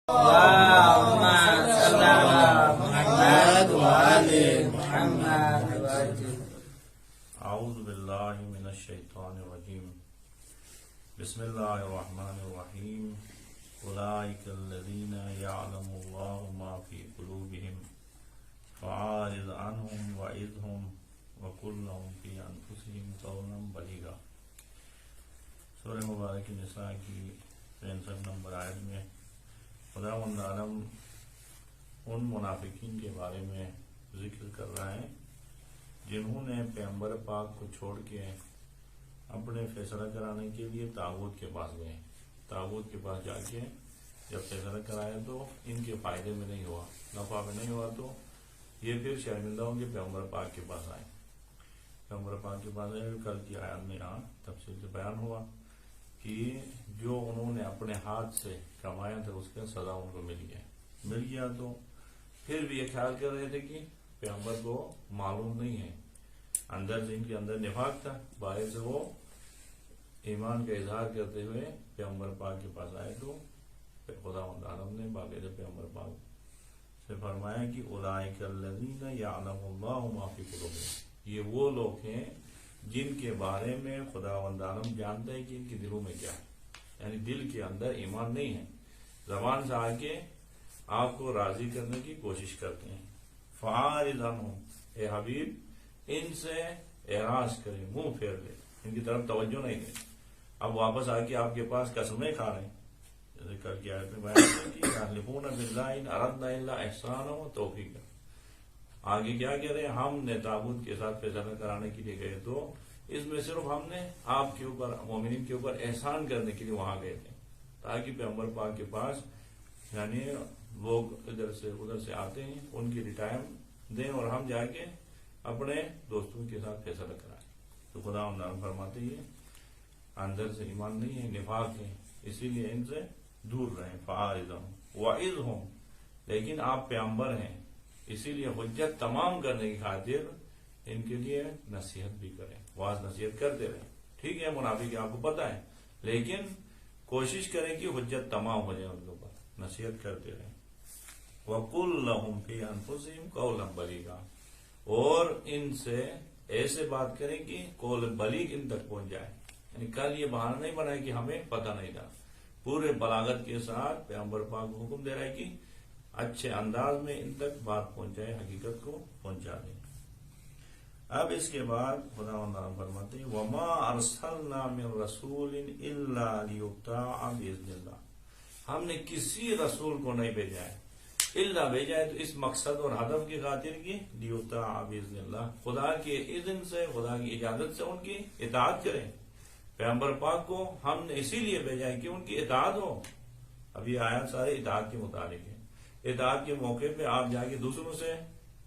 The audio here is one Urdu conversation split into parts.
اللهم صل على محمد وآل محمد. اعوذ باللہ من الشیطان الرجیم. بسم اللہ الرحمن الرحیم. اولئک الذین یعلم اللہ ما فی قلوبہم فاعرض عنہم وعظہم وقل لہم فی انفسہم قولا بلیغا. سورہ مبارک نساء کی 63 نمبر آیت میں خداوند عالم ان منافقین کے بارے میں ذکر کر رہا ہے جنہوں نے پیغمبر پاک کو چھوڑ کے اپنے فیصلہ کرانے کے لیے طاغوت کے پاس گئے. طاغوت کے پاس جا کے جب فیصلہ کرایا تو ان کے فائدے میں نہیں ہوا، نفع میں نہیں ہوا، تو یہ پھر شرمندہ ہوں گے پیغمبر پاک کے پاس آئے. پیغمبر پاک کے پاس آئے. کل کی آیات میں یہاں تفصیل سے بیان ہوا کہ جو انہوں نے اپنے ہاتھ سے کمایا تھا اس کا سزا ان کو مل گیا تو پھر بھی یہ خیال کر رہے تھے کہ پیغمبر کو معلوم نہیں ہے. اندر سے ان کے اندر نفاق تھا، باہر سے وہ ایمان کا اظہار کرتے ہوئے پیغمبر پاک کے پاس آئے تو خداوند عالم نے باقاعدہ پیغمبر پاک سے فرمایا کہ اولئک الذین یعلم اللہ ما فی قلوبہم. یہ وہ لوگ ہیں جن کے بارے میں خداوند عالم جانتا ہے کہ ان کے دلوں میں کیا ہے، یعنی دل کے اندر ایمان نہیں ہے. زبان سے آ کے آپ کو راضی کرنے کی کوشش کرتے ہیں. فاعرض عنہم، اے حبیب ان سے اعراض کریں، منہ پھیر لیں، ان کی طرف توجہ نہیں دیں. اب واپس آ کے آپ کے پاس قسمیں کھا رہے ہیں، جیسے کل کی آیت میں بیان ہے کہ یحلفون باللہ ان اردنا الا احسانا وتوفیقا. آگے کیا کہہ رہے ہیں؟ ہم نے تابوت کے ساتھ فیصلہ کرانے کے لیے گئے تو اس میں صرف ہم نے آپ کے اوپر، مومنین کے اوپر احسان کرنے کے لیے وہاں گئے تھے، تاکہ پیغمبر پاک کے پاس یعنی لوگ ادھر سے ادھر سے آتے ہیں ان کی ٹائم دیں اور ہم جا کے اپنے دوستوں کے ساتھ فیصلہ کرائیں. تو خدا فرماتے ہیں اندر سے ایمان نہیں ہے، نفاق ہے، اسی لیے ان سے دور رہیں. فاعرضہم وعظہم، لیکن آپ پیغمبر ہیں اسی لیے حجت تمام کرنے کی خاطر ان کے لیے نصیحت بھی کریں، واعظ نصیحت کرتے رہیں. ٹھیک ہے منافق آپ کو پتہ ہے، لیکن کوشش کریں کہ حجت تمام ہو جائے، ان کے اوپر نصیحت کرتے رہیں. وَقُلْ لَهُمْ فِي أَنفُسِهِمْ قَوْلًا بَلِيغًا، اور ان سے ایسے بات کریں کہ قول بلیغ ان تک پہنچ جائے. یعنی کل یہ بہانہ نہیں بنائے کہ ہمیں پتہ نہیں تھا، پورے بلاغت کے ساتھ پیغمبر پاک کو حکم دے رہا ہے کہ اچھے انداز میں ان تک بات پہنچائے، حقیقت کو پہنچا دیں. اب اس کے بعد خداوند فرماتے ہیں وَمَا أَرْسَلْنَا مِن رَسُولٍ إِلَّا لِيُطَاعَ بِإِذْنِ اللَّهِ، ہم نے کسی رسول کو نہیں بھیجا ہے الا بھیجا ہے تو اس مقصد اور ہدف کی خاطر کی لِيُطَاعَ بِإِذْنِ اللَّهِ، خدا کے اذن سے، خدا کی اجازت سے ان کی اطاعت کریں. پیغمبر پاک کو ہم نے اسی لیے بھیجا ہے کہ ان کی اطاعت ہو. اب یہ آیات سارے اطاعت کے متعلق ہیں. اطاعت کے موقع پہ آپ جا کے دوسروں سے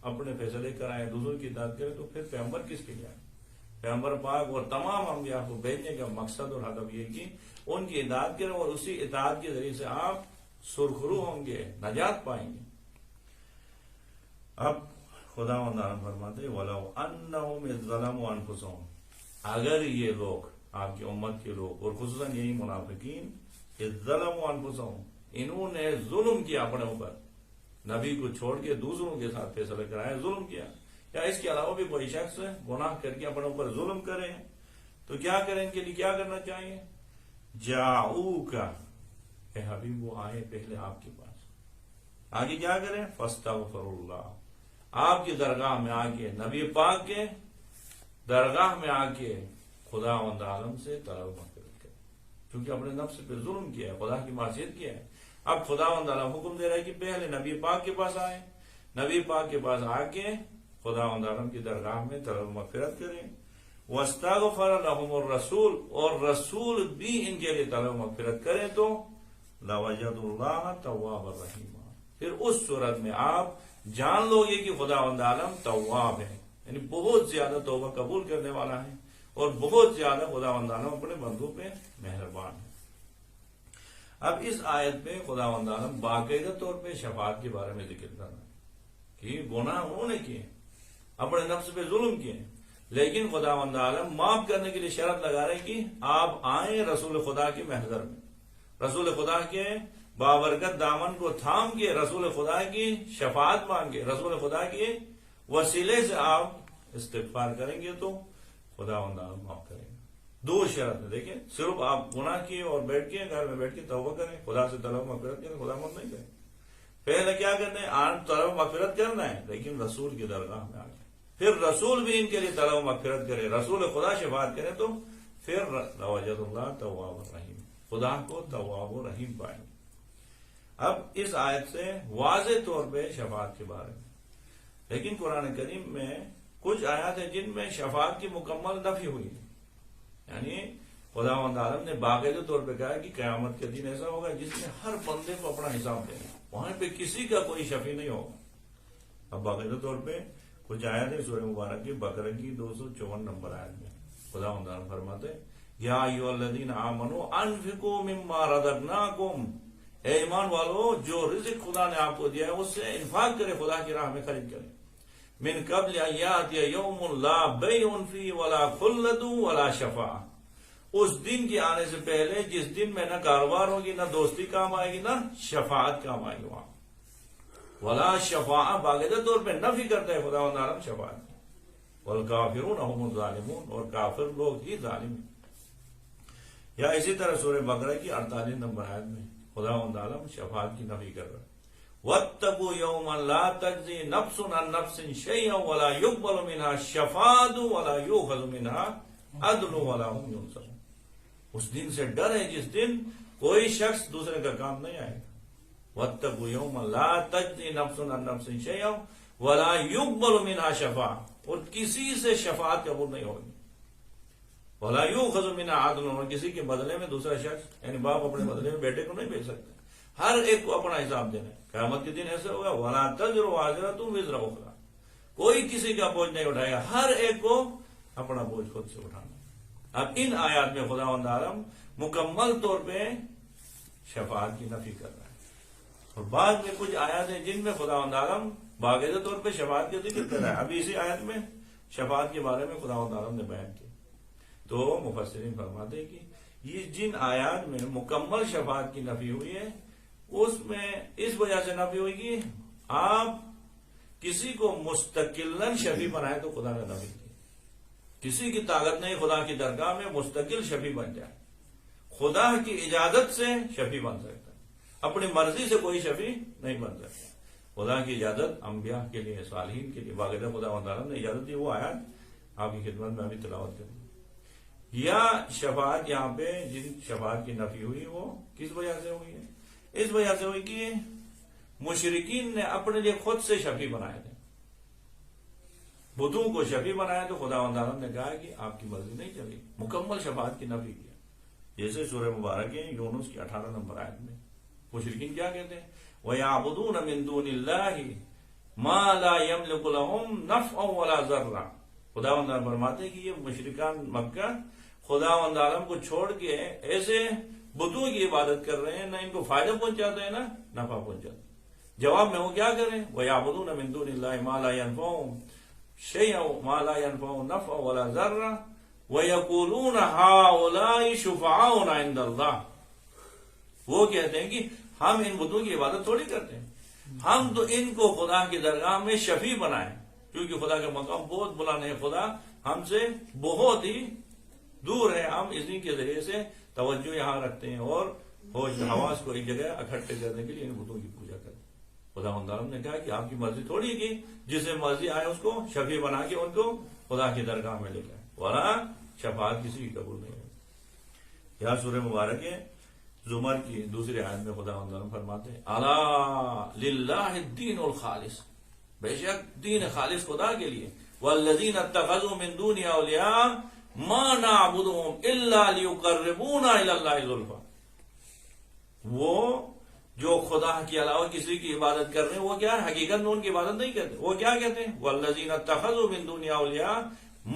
اپنے فیصلے کرائیں، دوسروں کی اطاعت کریں تو پھر پیغمبر کس کے لیے؟ پیغمبر پاک اور تمام انبیاء کو بھیجنے کا مقصد اور ہدف یہ کہ ان کی اطاعت کریں اور اسی اطاعت کے ذریعے سے آپ سرخرو ہوں گے، نجات پائیں گے. اب خداوند فرماتے ہیں وَلَوْ أَنَّهُمْ إِذْ ظَلَمُوا أَنفُسَهُمْ، اگر یہ لوگ آپ کی امت کے لوگ اور خصوصاً یہی منافقین إِذْ ظَلَمُوا أَنفُسَهُمْ، انہوں نے ظلم کیا اپنے اوپر، نبی کو چھوڑ کے دوسروں کے ساتھ فیصلہ کرایا، ظلم کیا، یا اس کے علاوہ بھی کوئی شخص گناہ کر کے اپنے اوپر ظلم کرے تو کیا کریں؟ ان کے لیے کیا کرنا چاہیے؟ جاؤک، اے حبیب وہ آئے پہلے آپ کے پاس، آگے کیا کریں؟ فاستغفر اللہ، آپ کی درگاہ میں آ کے، نبی پاک کے درگاہ میں آ کے خداوند عالم سے طلب مغفرت کریں، کیونکہ اپنے نفس پہ ظلم کیا ہے، خدا کی معصیت کیا ہے. اب خداوند عالم حکم دے رہا ہے کہ پہلے نبی پاک کے پاس آئے، نبی پاک کے پاس آ کے خداوند عالم کی درگاہ میں طلب مغفرت کریں. واستغفر لهم الرسول، اور رسول بھی ان کے لیے طلب مغفرت کریں تو لوجدوا اللہ توابا رحیما، پھر اس صورت میں آپ جان لو گے کہ خداوند عالم تواب ہے، یعنی بہت زیادہ توبہ قبول کرنے والا ہے اور بہت زیادہ خداوند عالم اپنے بندوں پہ مہربان ہے. اب اس آیت میں خداوند عالم باقاعدہ طور پہ شفاعت کے بارے میں ذکر کر رہا ہے کہ گناہ انہوں نے کیے، اپنے نفس پہ ظلم کیے، لیکن خداوند عالم معاف کرنے کے لیے شرط لگا رہے کہ آپ آئیں رسول خدا کے محضر میں، رسول خدا کے بابرکت دامن کو تھام کے رسول خدا کی شفاعت مانگے، رسول خدا کے وسیلے سے آپ استغفار کریں گے تو خدا معاف کریں گے۔ دو شرط دیکھیں، صرف آپ گناہ کیے اور بیٹھ کے گھر میں بیٹھ کے توبہ کریں، خدا سے طلب مغفرت کریں، خدا مت نہیں کریں۔ پہلے کیا کرنا ہے؟ طلب مغفرت کرنا ہے، لیکن رسول کی درگاہ میں آ کے پھر رسول بھی ان کے لیے طلب مغفرت کرے، رسول خدا شفاعت کرے تو پھر وجد اللہ تواب الرحیم، خدا کو تواب و رحیم پائیں گے۔ اب اس آیت سے واضح طور پہ شفاعت کے بارے میں، لیکن قرآن کریم میں کچھ آیات ہیں جن میں شفاعت کی مکمل نفی ہوئی ہے، یعنی خداوند عالم نے باقاعدہ طور پہ کہا کہ قیامت کے دن ایسا ہوگا جس میں ہر بندے کو اپنا حساب دینا، وہاں پہ کسی کا کوئی شفیع نہیں ہوگا۔ اب باقاعدہ طور پہ کچھ آیات ہیں سورہ مبارک کی بقرہ کی 254 نمبر آیت میں خداوند عالم فرماتے ہیں یا ایھا الذین آمنوا انفقوا مما رزقناکم، اے ایمان والو جو رزق خدا نے آپ کو دیا ہے اس سے انفاق کرے، خدا کی راہ میں خرچ کرے، من قبل ان یأتی یوم لا بیع فیہ ولا خلۃ ولا شفاعہ، اس دن کے آنے سے پہلے جس دن میں نہ کاروبار ہوگی، نہ دوستی کام آئے گی، نہ شفاعت کام آئے گی وہاں۔ ولا شفاعہ باقاعدہ طور پہ نفی کرتا ہے خداوند عالم شفاعت کی، والکافرون هم الظالمون، اور کافر لوگ ہی ظالم ہیں۔ یا اسی طرح سورہ بقرہ کی 48 نمبر آیت میں خداوند عالم شفاعت کی نفی کر رہا ہے وَاتَّقُوا يَوْمًا لَا تَجْزِي نَفْسٌ عَن نَفْسٍ شَيْئًا وَلَا يُقْبَلُ مِنْهَا شَفَاعَةٌ وَلَا يُؤْخَذُ مِنْهَا عَدْلٌ وَلَا هُمْ يُنصَرُونَ۔ اس دن سے ڈر ہے جس دن کوئی شخص دوسرے کا کام نہیں آئے گا۔ وَاتَّقُوا يَوْمًا لَا تَجْزِي نَفْسٌ عَن نَفْسٍ شَيْئًا وَلَا يُقْبَلُ مِنْهَا شَفَاعَةٌ، اور کسی سے شفاعت قبول نہیں ہوگی۔ وَلَا يُؤْخَذُ مِنْهَا عَدْلٌ، اور کسی کے بدلے میں دوسرا شخص یعنی باپ اپنے بدلے میں بیٹے کو نہیں بھیج سکتا، ہر ایک کو اپنا حساب دینا ہے۔ قیامت کے دن ایسے ہوگا وَلَا تَزِرُ وَازِرَةٌ وِزْرَ أُخْرَىٰ، کوئی کسی کا بوجھ نہیں اٹھائے گا، ہر ایک کو اپنا بوجھ خود سے اٹھانا۔ اب ان آیات میں خداوند عالم مکمل طور پہ شفاعت کی نفی کر رہا ہے، اور بعد میں کچھ آیات ہیں جن میں خداوند عالم باقاعدہ طور پہ شفاعت کا ذکر کر رہا ہے۔ ابھی اسی آیت میں شفاعت کے بارے میں خداوند عالم نے بیان کیا، تو مفسرین فرماتے ہیں کہ یہ جن آیات میں مکمل شفاعت کی نفی ہوئی ہے اس میں اس وجہ سے نفی ہوئی کہ آپ کسی کو مستقلاً شفیع بنائے تو خدا نے نفی کی، کسی کی طاقت نہیں خدا کی درگاہ میں مستقل شفیع بن جائے، خدا کی اجازت سے شفیع بن سکتا ہے، اپنی مرضی سے کوئی شفیع نہیں بن سکتا۔ خدا کی اجازت انبیاء کے لیے، صالحین کے لیے باقاعدہ خداوند عالم نے اجازت دی، وہ آیات آپ کی خدمت میں ابھی تلاوت کروں۔ یا شفاعت یہاں پہ جن شفاعت کی نفی ہوئی وہ کس وجہ سے ہوئی ہے؟ اس وجہ سے ہوئی کہ مشرکین نے اپنے لیے خود سے شفیع بنائے تھے، بتوں کو شفیع بنایا، تو خداوند عالم نے کہا کہ آپ کی مرضی نہیں چلی، مکمل شفاعت کی نفی کیا۔ جیسے سورہ مبارک یونس کی 18 نمبر آیت میں مشرکین کیا کہتے ہیں وَيَعْبُدُونَ مِن دُونِ اللَّهِ مَا لَا يَمْلِكُ لَهُمْ نَفْعًا وَلَا ضَرًّا۔ خداوند عالم فرماتے ہیں کہ یہ مشرکان مکہ خداوند عالم کو چھوڑ کے ایسے بتوں کی عبادت کر رہے ہیں، نہ ان کو فائدہ پہنچاتا ہے نہ نفع پہنچاتا ہے۔ جواب میں وہ کیا کریں وَيَعْبُدُونَ مِن دُونِ اللَّهِ مَا لَا يَنفَعُهُمْ شَيْئًا وَمَا لَا يَنفَعُهُمْ نَفْعًا وَلَا ضَرًّا وَيَقُولُونَ هَٰؤُلَاءِ شُفَعَاؤُنَا عِندَ اللَّهِ، وہ کہتے ہیں کہ ہم ان بتوں کی عبادت تھوڑی کرتے ہیں، ہم تو ان کو خدا کی درگاہ میں شفیع بنائیں، کیونکہ خدا کا مقام بہت بلند ہے، خدا ہم سے بہت ہی دور ہے، ہم اسی کے ذریعے سے توجہ یہاں رکھتے ہیں اور ہوش حواس کو ایک جگہ اکٹھے کرنے کے لیے ان بتوں کی پوجا کرتے ہیں۔ خداوند عالم نے کہا کہ آپ کی مرضی تھوڑی کی، جسے مرضی آئے اس کو شفیع بنا کے ان کو خدا کی درگاہ میں لے جائے، ورنہ شفاعت کسی کی قبول نہیں ہے۔ یا سورہ مبارک زمر کی دوسری آیت میں خداوند عالم فرماتے ہیں الا للہ الدین الخالص، بے شک دین خالص خدا کے لیے، والذین اتخذوا من دونہ اولیاء ما نعبدهم الا لیقربونا الی اللہ زلفی، وہ جو خدا کے علاوہ کسی کی عبادت کر رہے ہیں وہ کیا ہے؟ حقیقت میں ان کی عبادت نہیں کرتے، وہ کیا کہتے ہیں والذین اتخذوا من دونہ اولیاء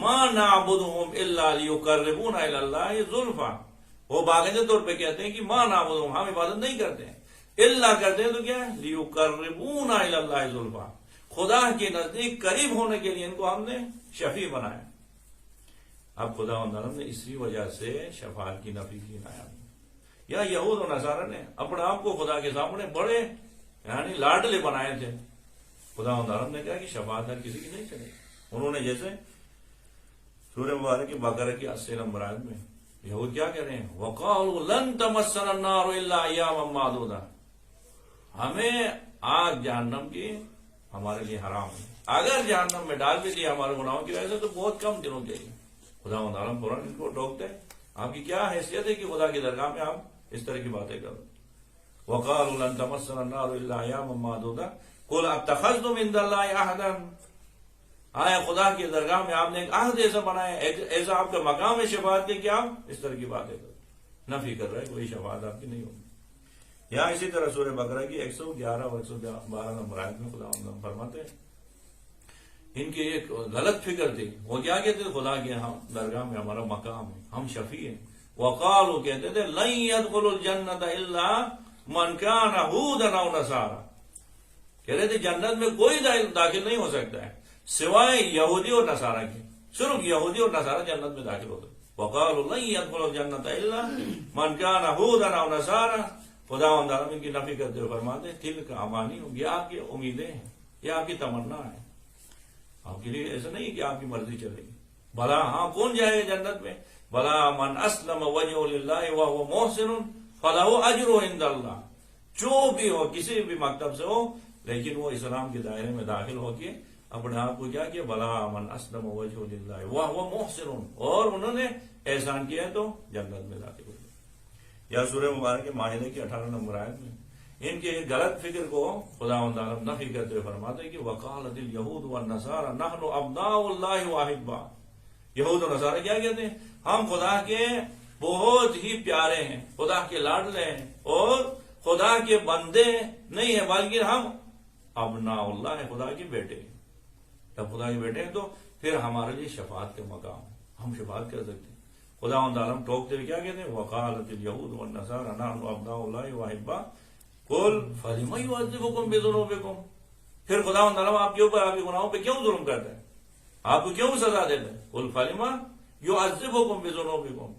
ما نعبدهم الا لیقربونا الی اللہ زلفی، وہ باقاعدہ طور پہ کہتے ہیں کہ ما نعبدهم، ہم عبادت نہیں کرتے ہیں، الا کرتے ہیں تو کیا ہے لیقربونا الی اللہ زلفی، خدا کے نزدیک قریب ہونے کے لیے ان کو ہم نے شفیع بنایا۔ اب خداوند عالم نے اسی وجہ سے شفاعت کی نفی کی آیات میں، یا یہود و نصارہ نے اپنے آپ کو خدا کے سامنے بڑے یعنی لاڈلے بنائے تھے. خدا عالم نے کہا کہ شفاعت ہر کسی کی نہیں چلے. انہوں نے جیسے سورہ مبارک کی بقرہ کی 80 نمبر آیت میں یہود کیا کہہ رہے ہیں؟ وَقَالُوا لَن تَمَسَّنَا النَّارُ إِلَّا أَيَّامًا مَّعْدُودَةً، ہمیں آگ جہنم کی ہمارے لیے حرام ہے، اگر جہنم میں ڈال بھی دیا ہمارے گناہوں کی وجہ سے تو بہت کم دنوں کے لیے. خدا عالم فوراً ان کو ٹوکتے ہیں. آپ کی کیا حیثیت ہے کہ خدا کی درگاہ میں آپ اس طرح کی باتیں کرو؟ وَقَالُوا لَن تَمَسَّنَا النَّارُ إِلَّا أَيَّامًا مَّعْدُودَةً قُلْ أَتَّخَذْتُمْ عِندَ اللَّهِ عَهْدًا، آیا خدا کی درگاہ میں آپ نے ایک عہد ایسا بنایا، ایسا آپ کا مقام ہے شفاعت کے کہ آپ اس طرح کی باتیں کرو؟ نفی کر رہے کوئی شفاعت آپ کی نہیں ہوگی. یہاں اسی طرح سورہ بقرہ کی 111 اور 112 نمبر آیت میں خدا فرماتے ہیں ان کی ایک غلط فکر تھی. وہ کیا کہتے تھے؟ خدا کے درگاہ میں ہمارا مقام ہے، ہم شفیع ہیں. وقالوا کہتے تھے لن يدخل الجنة الا من كان هودا او نصارى، کہہ رہے تھے جنت میں کوئی داخل نہیں ہو سکتا ہے سوائے یہودی اور نصارہ کے، صرف یہودی اور نصارہ جنت میں داخل ہوتے. وقالوا لن يدخل الجنة الا من كان هودا او نصارى، خدا تعالیٰ ان کی نفی کرتے ہوئے فرماتے ہیں تلک امانی، یہ آپ کی امیدیں ہیں، یہ آپ کی تمنا ہے، آپ کے لیے ایسا نہیں کہ آپ کی مرضی چلے گی. بھلا ہاں کون جائے گا جنت میں؟ بھلا من اسلم وجهه لله وهو محسن فله اجر عند الله، جو بھی ہو کسی بھی مکتب سے ہو لیکن وہ اسلام کے دائرے میں داخل ہو کے اپنے آپ کو کیا کیا؟ بھلا من اسلم وجهه لله وهو محسن، اور انہوں نے احسان کیا تو جنت میں داخل ہو. یا سورہ مبارک مائدہ کی 18 نمبر آیت میں ان کے غلط فکر کو خدا تعالیٰ نفی کرتے ہوئے فرماتے ہیں کہ وقالت اليہود والنصارى نحن ابناء اللہ واحباء، یہود و نصارہ کیا کہتے ہیں؟ ہم خدا کے بہت ہی پیارے ہیں، خدا کے لاڈلے ہیں، اور خدا کے بندے نہیں ہیں بلکہ ہم ابناء اللہ ہیں، خدا کے بیٹے ہیں. جب خدا کے بیٹے ہیں تو پھر ہمارے لیے شفاعت کا مقام ہے، ہم شفاعت کر سکتے ہیں. خدا تعالیٰ ٹوکتے ہوئے کیا کہتے ہیں؟ وقالت اليہود والنصارى نحن ابناء اللہ واحباء قل فلم يعذبكم بذنوبكم، پھر خدا تعالیٰ آپ کے اوپر آپ کے گناہوں پہ کیوں ظلم کرتا ہے، آپ کو کیوں سزا دیتا ہے؟ قل فلم يعذبكم بذنوبكم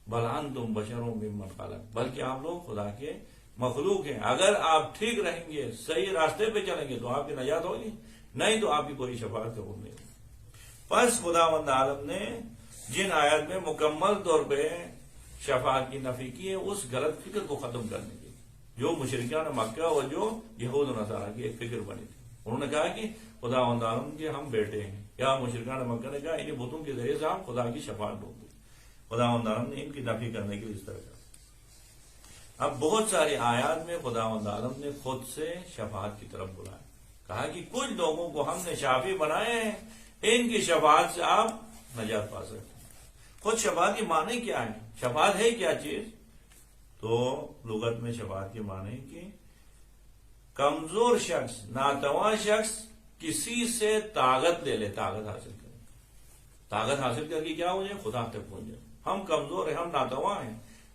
بل انتم بشر ممن خلق، بلکہ آپ لوگ خدا کے مخلوق ہیں، اگر آپ ٹھیک رہیں گے صحیح راستے پہ چلیں گے تو آپ کی نجات ہوگی، نہیں تو آپ کی کوئی شفاعت قبول نہیں ہوگی. پس خداوند عالم نے جن آیات میں مکمل طور پہ شفاعت کی نفی کی ہے اس غلط فکر کو ختم کرنے کی جو مشرکان مکہ اور جو یہود و نصارہ کی ایک فکر بنی تھی. انہوں نے کہا کہ خداوند عالم کے ہم بیٹے ہیں، یا مشرکان مکہ نے کہا انہیں بتوں کے ذریعے سے ہم خدا کی شفاعت ڈھونڈ گے. خداوند عالم نے ان کی نفی کرنے کے لیے اس طرح کہا. اب بہت ساری آیات میں خداوند عالم نے خود سے شفاعت کی طرف بلایا، کہا کہ کچھ لوگوں کو ہم نے شافی بنائے ہیں، ان کی شفاعت سے آپ نجات پا سکتے ہیں. خود شفاعت کی معنی کیا ہے؟ شفاعت ہے کیا چیز؟ تو لغت میں شفاعت کی معنی کہ کمزور شخص، ناتواں شخص کسی سے طاقت لے لے، طاقت حاصل کرے، طاقت حاصل کر کے کیا ہو جائے؟ خدا تک پہنچ جائے. ہم کمزور ہیں، ہم ناتواں ہیں،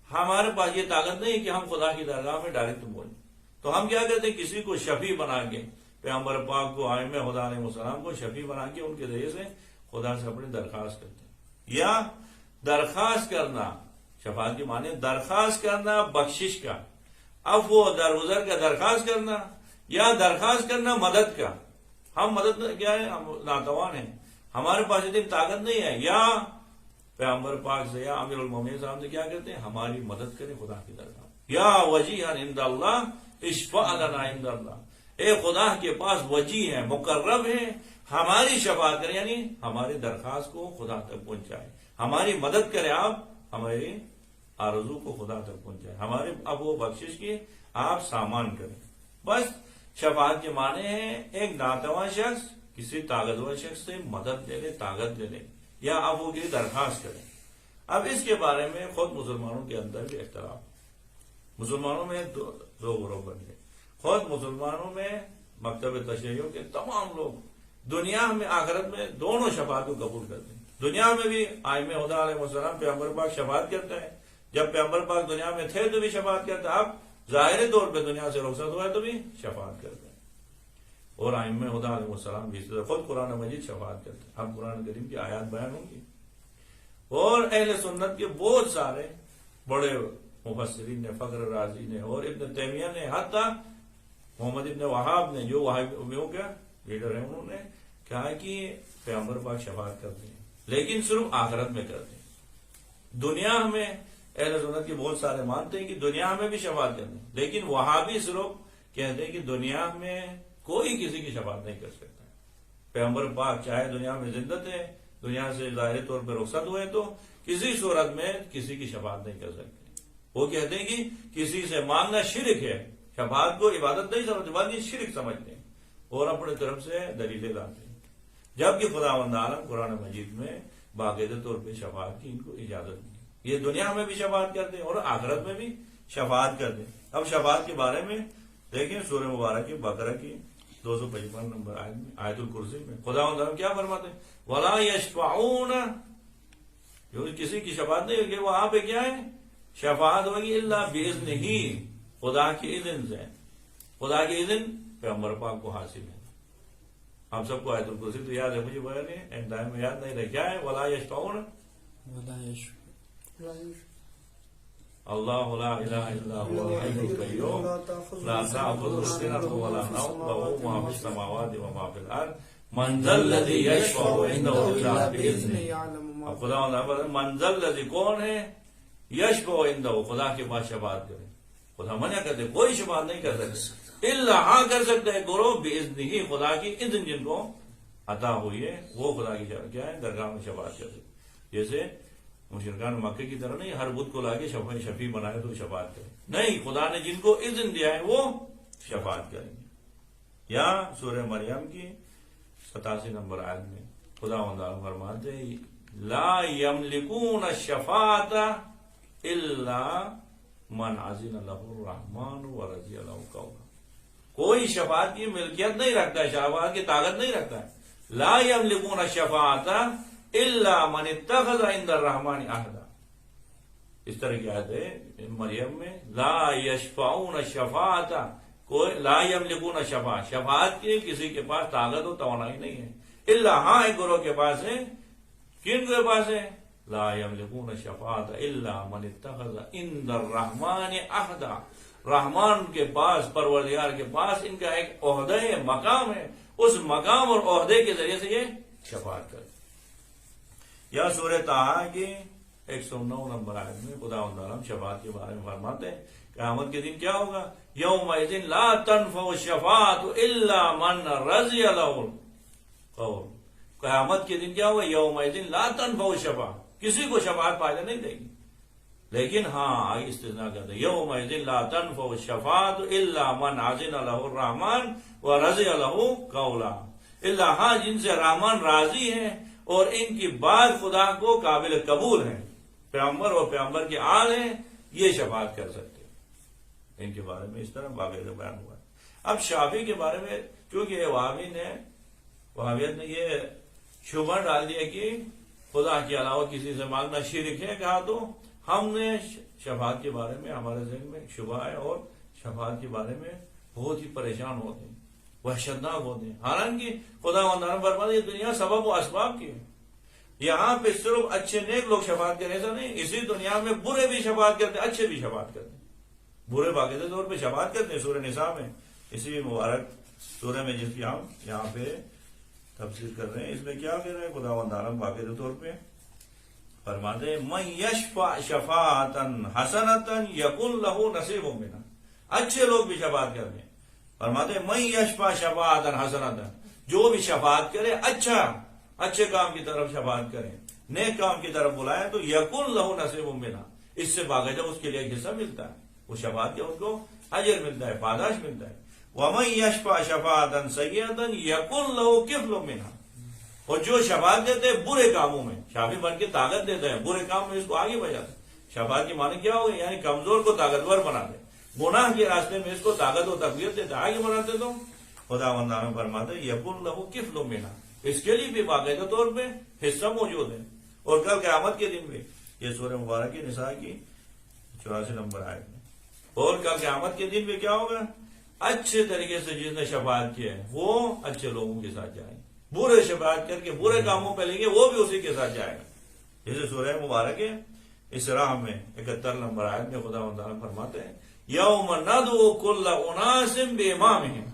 ہمارے پاس یہ طاقت نہیں کہ ہم خدا کی درگاہ میں ڈائریکٹ پہنچیں، تو ہم کیا کرتے ہیں؟ کسی کو شفیع بنا کے، پیغمبر پاک کو، ائمہ خدا علیہ السلام کو شفیع بنا کے ان کے ذریعے سے خدا سے اپنی درخواست کرتے ہیں. یا درخواست کرنا، شفاعت کی معنی درخواست کرنا بخشش کا، عفو و درگزر کا درخواست کرنا، یا درخواست کرنا مدد کا. ہم مدد کیا ہے؟ ہم ناتوان ہیں، ہمارے پاس اتنی طاقت نہیں ہے، یا پیغمبر پاک سے یا امیر المومنین صاحب سے کیا کرتے ہیں؟ ہماری مدد کریں خدا کی درگاہ. یا وجیہا عند اللہ اشفع لنا عند اللہ، اے خدا کے پاس وجیہ ہے، مقرب ہے، ہماری شفاعت کریں، یعنی ہماری درخواست کو خدا تک پہنچائے، ہماری مدد کریں، آپ ہماری آرزو کو خدا تک پہنچائے، ہمارے اب وہ بخشش کی آپ سامان کریں. بس شفاعت کے معنی ہے ایک ناتواں شخص کسی طاقتور شخص سے مدد لے لے، طاقت لے لے، یا آپ وہ کی درخواست کریں. اب اس کے بارے میں خود مسلمانوں کے اندر بھی اختلاف، مسلمانوں میں دو گروہ بن گئے. خود مسلمانوں میں مکتب تشیعوں کے تمام لوگ دنیا میں آخرت میں دونوں شفاعت کو قبول کرتے ہیں. دنیا میں بھی ائمہ خدا علیہ السلام پیغمبر پاک شفاعت کرتے ہیں، جب پیغمبر پاک دنیا میں تھے تو بھی شفاعت کرتے ہیں، اب ظاہری طور پہ دنیا سے رخصت ہوا ہے تو بھی شفاعت کرتے ہیں. اور ائمہ خدا علیہ السلام بھی خود قرآن مجید شفاعت کرتے ہیں. اب قرآن کریم کی آیات بیان ہوں گی، اور اہل سنت کے بہت سارے بڑے مفسرین نے، فخر رازی نے اور ابن تیمیہ نے، حتیٰ محمد ابن وہاب نے جو وہابیوں کا لیڈر ہیں، انہوں نے کہا کہ پیغمبر پاک شفاعت کرتے ہیں لیکن صرف آخرت میں کرتے ہیں۔ دنیا میں اہل سنت کے بہت سارے مانتے ہیں کہ دنیا میں بھی شفاعت کرتے ہیں، لیکن وہابی صرف کہتے ہیں کہ دنیا میں کوئی کسی کی شفاعت نہیں کر سکتا۔ پیغمبر پاک چاہے دنیا میں زندہ تھے، دنیا سے ظاہری طور پر رخصت ہوئے، تو کسی صورت میں کسی کی شفاعت نہیں کر سکتے۔ وہ کہتے ہیں کہ کسی سے مانگنا شرک ہے، شفاعت کو عبادت نہیں سمجھتے بلکہ شرک سمجھتے ہیں اور اپنے طرف سے دلیلیں لاتے ہیں، جبکہ خداوند عالم قرآن مجید میں باقاعدہ طور پہ شفاعت کی ان کو اجازت دی۔ یہ دنیا میں بھی شفاعت کرتے ہیں اور آخرت میں بھی شفاعت کرتے ہیں۔ اب شفاعت کے بارے میں دیکھیں سورہ مبارک بقرہ کی 255 نمبر آیت میں، آیت الکرسی میں خداوند عالم کیا فرماتے ہیں؟ وَلَا يَشْفَعُونَ، جو کسی کی شفاعت نہیں ہوگی، وہاں پہ کیا ہے؟ شفاعت ہوگی الا بِإِذْنِهِ، خدا کے اذن سے۔ خدا کے اذن پیغمبر پاک کو حاصل ہے۔ ہم سب کو آیت الکرسی تو یاد ہے، مجھے بیان نہیں اینڈ ٹائم میں یاد نہیں رہا کیا ہے؟ وَلَا يَشْفَعُونَ اللہ لا الہ الا هو الحی القیوم لا تأخذه سنة ولا نوم له ما في السماوات وما في الارض من ذا الذی یشفع عنده الا بإذنه۔ اب خدا من ذا الذی کون ہے؟ یشفع عنده، خدا کے پاس شفاعت کرے۔ خدا منع کرتے کوئی شفاعت نہیں کر سکتے، الا ہاں کر سکتے ہیں گرو بإذنہ، خدا کی اذن جن کو عطا ہوئی ہے وہ خدا کی کیا ہے؟ درگاہ میں شفاعت کر سکتے۔ جیسے مشرکان مکے کی طرح نہیں ہر بت کو لا کے شفیع بنائے تو شفاعت کرے، نہیں، خدا نے جن کو اذن دیا ہے وہ شفاعت کریں گے۔ یا سورہ مریم کی 87 نمبر آیت میں خدا فرماتے ہیں لا یملکون الشفاعۃ الا من اذن له الرحمن ورضی له قولا، کوئی شفاعت کی ملکیت نہیں رکھتا ہے، شفاعت کی طاقت نہیں رکھتا ہے۔ لا یملکون الشفاعۃ الا من اتخذ عند الرحمن عہدا، اس طرح کی آیت ہے مریم میں، لا یشفعون الشفاعۃ، کوئی لا یملکون الشفاعۃ، شفاعت کی کسی کے پاس طاقت و توانائی نہیں ہے، الا ہاں ایک گروہ کے پاس ہے، کن کے پاس ہے؟ لا یملکون الشفاعۃ الا من اتخذ عند الرحمن عہدا، رحمان کے پاس، پروردگار کے پاس ان کا ایک عہدہ ہے، مقام ہے، اس مقام اور عہدے کے ذریعے سے یہ شفاعت کرے۔ یا سورہ طٰہٰ کی 109 نمبر آیت میں خدا عالم شفاعت کے بارے میں فرماتے ہیں قیامت کے دن کیا ہوگا؟ یومئذ لا تنفع الشفاعۃ الا من رضی له القول، قیامت کے دن کیا ہوگا؟ یومئذ لا تنفع الشفاعۃ، کسی کو شفاعت فائدہ نہیں دے گی، لیکن ہاں آگے استثناء کرتے ہیں یومئذ لا تنفع الشفاعۃ الا من اذن له الرحمن ورضی له قولا، الا ہاں جن سے رحمان راضی ہیں اور ان کی بات خدا کو قابل قبول ہے، پیغمبر اور پیغمبر کے آل ہیں، یہ شفاعت کر سکتے ہیں۔ ان کے بارے میں اس طرح باقاعدہ بیان ہوا ہے۔ اب شافعی کے بارے میں چونکہ وہابیت نے یہ شبہ ڈال دیا کہ خدا کے علاوہ کسی سے مانگنا شرک ہے، کہا تو ہم نے شفاعت کے بارے میں ہمارے ذہن میں شبہ ہے اور شفاعت کے بارے میں بہت ہی پریشان ہوتے ہیں، وحشتناک ہوتے ہیں، حالانکہ خدا فرماتے یہ دنیا سبب و اسباب کی ہے، یہاں پہ صرف اچھے نیک لوگ شفاعت کریں، ایسا نہیں، اسی دنیا میں برے بھی شفاعت کرتے، اچھے بھی شفاعت کرتے ہیں، برے باقاعدہ طور پہ شفاعت کرتے ہیں۔ سورہ نساء میں، اسی مبارک سورہ میں جس کی ہم یہاں پہ تفسیر کر رہے ہیں، اس میں کیا کہہ رہے ہیں خداوند عالم باقاعدہ طور پہ فرماتے ہیں من یشفع شفاعتا حسنتا یکن لہ نصیب منہا، اچھے لوگ بھی شفاعت کرتے ہیں، فرماتے ہیں من یشفع شفاعتا حسنتا، جو بھی شفاعت کرے اچھے کام کی طرف شفاعت کریں، نیک کام کی طرف بلائیں تو یکن لہ نصیب منہا، اس سے باقاعدہ اس کے لیے ایک حصہ ملتا ہے، وہ شفاعت کے اس کو اجر ملتا ہے، پاداش ملتا ہے۔ ومن یشفع شفاعتا سیئتا یکن لہ کفل منہا، اور جو شفاعت دیتے ہیں برے کاموں میں، شافی بن کے طاقت دیتے ہیں، برے کام میں اس کو آگے بجاتے ہیں۔ شفاعت کے معنی کیا ہوگا؟ یعنی کمزور کو طاقتور بناتے، گناہ کے راستے میں اس کو طاقت و تقویت دیتے، آگے بڑھاتے تو خداوند عالم فرماتے ہیں یکن لہ کفل منہا، اس کے لیے بھی باقاعدہ طور پہ حصہ موجود ہے۔ اور کل قیامت کے دن میں، یہ سورہ مبارک نساء کی 84 نمبر آیت میں، اور کل قیامت کے دن میں کیا ہوگا؟ اچھے طریقے سے جس نے شفاعت کیا ہے وہ اچھے لوگوں کے ساتھ جائیں، برے شفاعت کر کے برے کاموں پہ لیں گے وہ بھی اسی کے ساتھ جائے گا۔ جیسے سورہ مبارک اس راہ میں 71 نمبر آیت میں خدا تعالیٰ فرماتے ہیں یوم ندعو کل اناس بامامہم،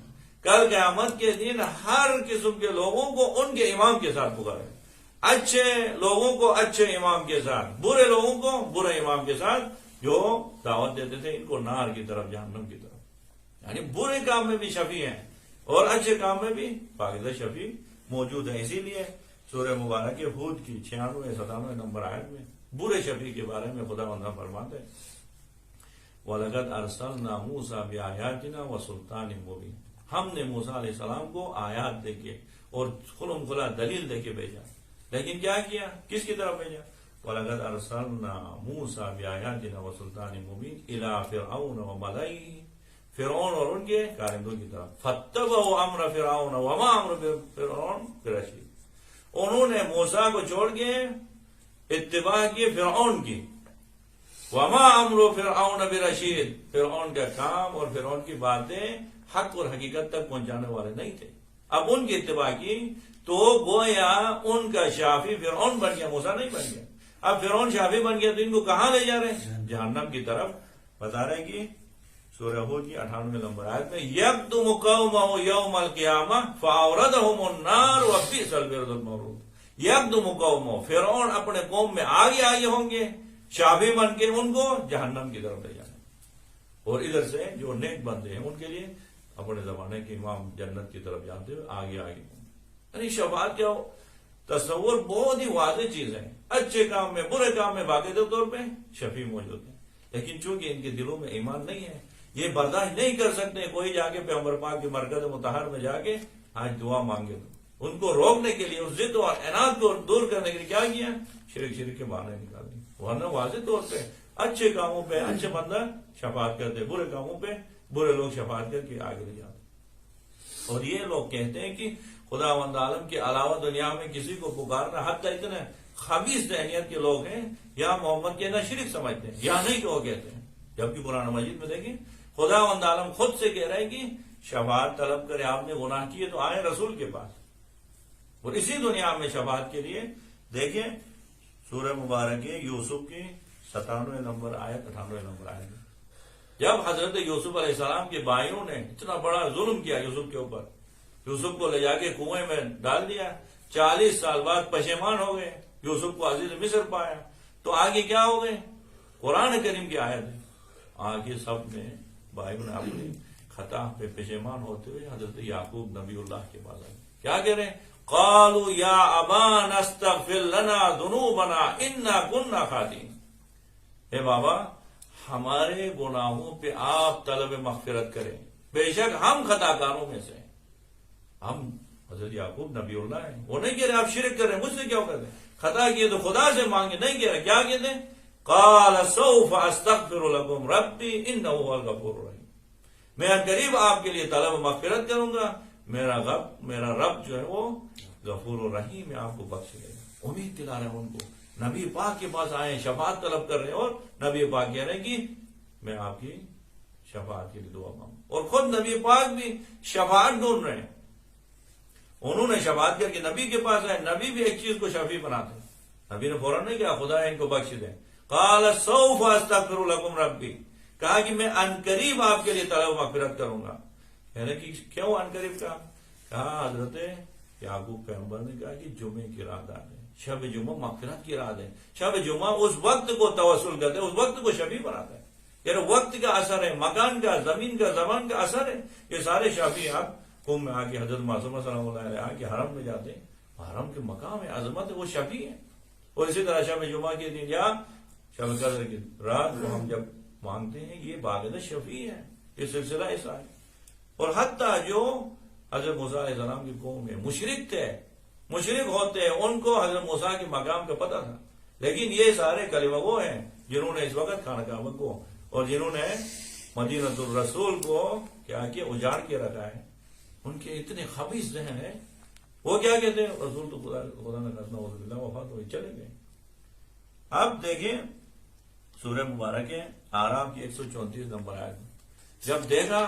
کل قیامت کے دن ہر قسم کے لوگوں کو ان کے امام کے ساتھ پکارے، اچھے لوگوں کو اچھے امام کے ساتھ، برے لوگوں کو برے امام کے ساتھ، جو دعوت دیتے تھے ان کو نار کی طرف، جہنم کی طرف۔ یعنی برے کام میں بھی شفیع ہیں اور اچھے کام میں بھی پاکیزہ شفیع موجود ہیں۔ اسی لیے سورہ مبارک ہود کی 96 97 نمبر آیت میں برے شفیع کے بارے میں خدا بندہ فرماتے ہیں وَلَقَدْ أَرْسَلْنَا مُوسَىٰ بِآيَاتِنَا وَسُلْطَانٍ مُبِينٍ، ہم نے موسیٰ علیہ السلام کو آیات دے کے اور کھلم کھلا دلیل دے کے بھیجا، لیکن کیا کیا؟ کس کی طرف بھیجا؟ وَلَقَدْ أَرْسَلْنَا مُوسَىٰ بِآيَاتِنَا وَسُلْطَانٍ مُبِينٍ إِلَىٰ فِرْعَوْنَ وَمَلَئِهِ، فرعون اور ان کے کارندوں کی طرف، فَاتَّبَعُوا أَمْرَ فِرْعَوْنَ وَمَا أَمْرُ فِرْعَوْنَ بِرَشِيدٍ، انہوں نے موسیٰ کو چھوڑ کے اتباع کی فرعون کی، وما امر فرعون برشید، فرعون کا کام اور فرعون کی باتیں حق اور حقیقت تک پہنچانے والے نہیں تھے۔ اب ان کی اتباع کی تو گویا ان کا شافی فرعون بن گیا، موسیٰ نہیں بن گیا۔ اب فرعون شافی بن گیا تو ان کو کہاں لے جا رہے ہیں؟ جہنم کی طرف۔ بتا رہے ہیں کہ سورہ ہود کی 98 نمبر آیت میں یکدم قومہ یوم القیامہ فاوردہم النار وبئس الورد المورود، یکدم قومہ، فرعون اپنے قوم میں آگے آگے ہوں گے شافی بن کے ان کو جہنم کی طرف لے جانا، اور ادھر سے جو نیک بندے ہیں ان کے لیے اپنے زمانے کے امام جنت کی طرف جاتے ہوئے آگے آگے ہوں گے۔ یعنی شفاعت کا تصور بہت ہی واضح چیز ہے، اچھے کام میں برے کام میں باقاعدہ طور پہ شفیع موجود ہیں، لیکن چونکہ ان کے دلوں میں ایمان نہیں ہے، یہ برداشت نہیں کر سکتے کوئی جا کے پیغمبر پاک کے مرکز مطہر میں جا کے آج دعا مانگے تو ان کو روکنے کے لیے، اس ضد اور عناد کو دور کرنے کے لیے کیا کیا؟ شرک کے بہانے نکال دی، ورنہ واضح طور پہ اچھے کاموں پہ اچھے بندہ شفاعت کرتے، برے کاموں پہ برے لوگ شفاعت کر کے آگے لے جاتے۔ اور یہ لوگ کہتے ہیں کہ خداوند عالم کے علاوہ دنیا میں کسی کو پکارنا، حتی اتنے خبیث ذہنیت کے لوگ ہیں یا محمد کہنا شرک سمجھتے ہیں یا نہیں کہ وہ کہتے ہیں، جبکہ قرآن مجید میں دیکھیں خداوند عالم خود سے کہہ رہے ہیں کہ شفاعت طلب کرے، آپ نے گناہ کیے تو آئے رسول کے پاس، اور اسی دنیا میں شفاعت کے لیے دیکھیں سورہ مبارک یوسف کی 97 نمبر آیت 98 نمبر آیت، جب حضرت یوسف علیہ السلام کے بھائیوں نے اتنا بڑا ظلم کیا یوسف کے اوپر، یوسف کو لے جا کے کنویں میں ڈال دیا، 40 سال بعد پشیمان ہو گئے، یوسف کو عزیز مصر پایا، تو آگے کیا ہو گئے؟ قرآن کریم کی آیت ہے، آگے سب نے بھائیوں نے اپنی خطا پہ پشیمان ہوتے ہوئے حضرت یعقوب نبی اللہ کے پاس آئے، کیا کہہ رہے ہیں؟ قالوا یا ابانا استغفر لنا ذنوبنا انا كنا خاطئین، اے بابا ہمارے گناہوں پہ آپ طلب مغفرت کریں، بے شک ہم خطا کاروں میں سے۔ ہم حضرت یعقوب نبی اللہ ہیں، وہ نہیں کہہ رہے آپ شرک کر رہے ہیں، مجھ سے کیا کر رہے ہیں، خطا کیے تو خدا سے مانگے، نہیں کہہ رہے، کیا کہتے ہیں؟ قال سوف استغفر لكم ربی انہ هو الغفور الرحیم، میں قریب آپ کے لیے طلب مغفرت کروں گا، میرا رب جو ہے وہ غفور الرحیم ہے، آپ کو بخش لے گا۔ امید دلا رہے ہیں ان کو، نبی پاک کے پاس آئے، شفاعت طلب کر رہے ہیں، اور نبی پاک کہہ رہے ہیں کہ میں آپ کی شفاعت کے لیے دعا مانگوں، اور خود نبی پاک بھی شفاعت ڈھونڈ رہے ہیں، انہوں نے شفاعت کر کے نبی کے پاس آئے، نبی بھی ایک چیز کو شفیع بناتے ہیں، نبی نے فوراً نہیں کہا خدا ان کو بخش دیں، قال سوف استغفر لكم ربی، کہا کہ میں عنقریب آپ کے لیے طلب مغفرت کروں گا۔ یعنی کہ کیوں عنقریب کہا حضرت یعقوب پیغمبر نے کہا کہ جمعے کی رات آ گئے، شب جمعہ مغفرت کی رات ہے، شب جمعہ اس وقت کو توسل کرتے ہیں، اس وقت کو شفیع بناتا ہے، یعنی وقت کا اثر ہے، مکان کا، زمین کا، زمان کا اثر ہے، یہ سارے شفیع آپ قوم میں آ کے حضرت معصومہ صلی اللہ علیہ آ کے حرم میں جاتے ہیں، حرم کے مقام ہے، عظمت ہے، وہ شفیع ہے۔ اور اسی طرح شب جمعہ کے دن یا شب قدر کی رات کو ہم جب مانگتے ہیں، یہ باقاعدہ شفیع ہے، یہ سلسلہ ایسا ہے۔ اور حتیٰ جو حضرت موسیٰ علیہ السلام کی قوم میں مشرک تھے، مشرک ہوتے ہیں، ان کو حضرت موسیٰ کے مقام کا پتہ تھا، لیکن یہ سارے کلمہ وہ ہیں جنہوں نے اس وقت خانہ کعبہ کو اور جنہوں نے مدینہ الرسول کو کیا کہ اجاڑ کے رکھا ہے، ان کے اتنے خبیث ذہن ہے، وہ کیا کہتے ہیں رسول تو خدا نے کرنا وفات ہوئی چلے گئے۔ اب دیکھیں سورہ مبارک ہے اعراف کی 134 نمبر آیت، جب دیکھا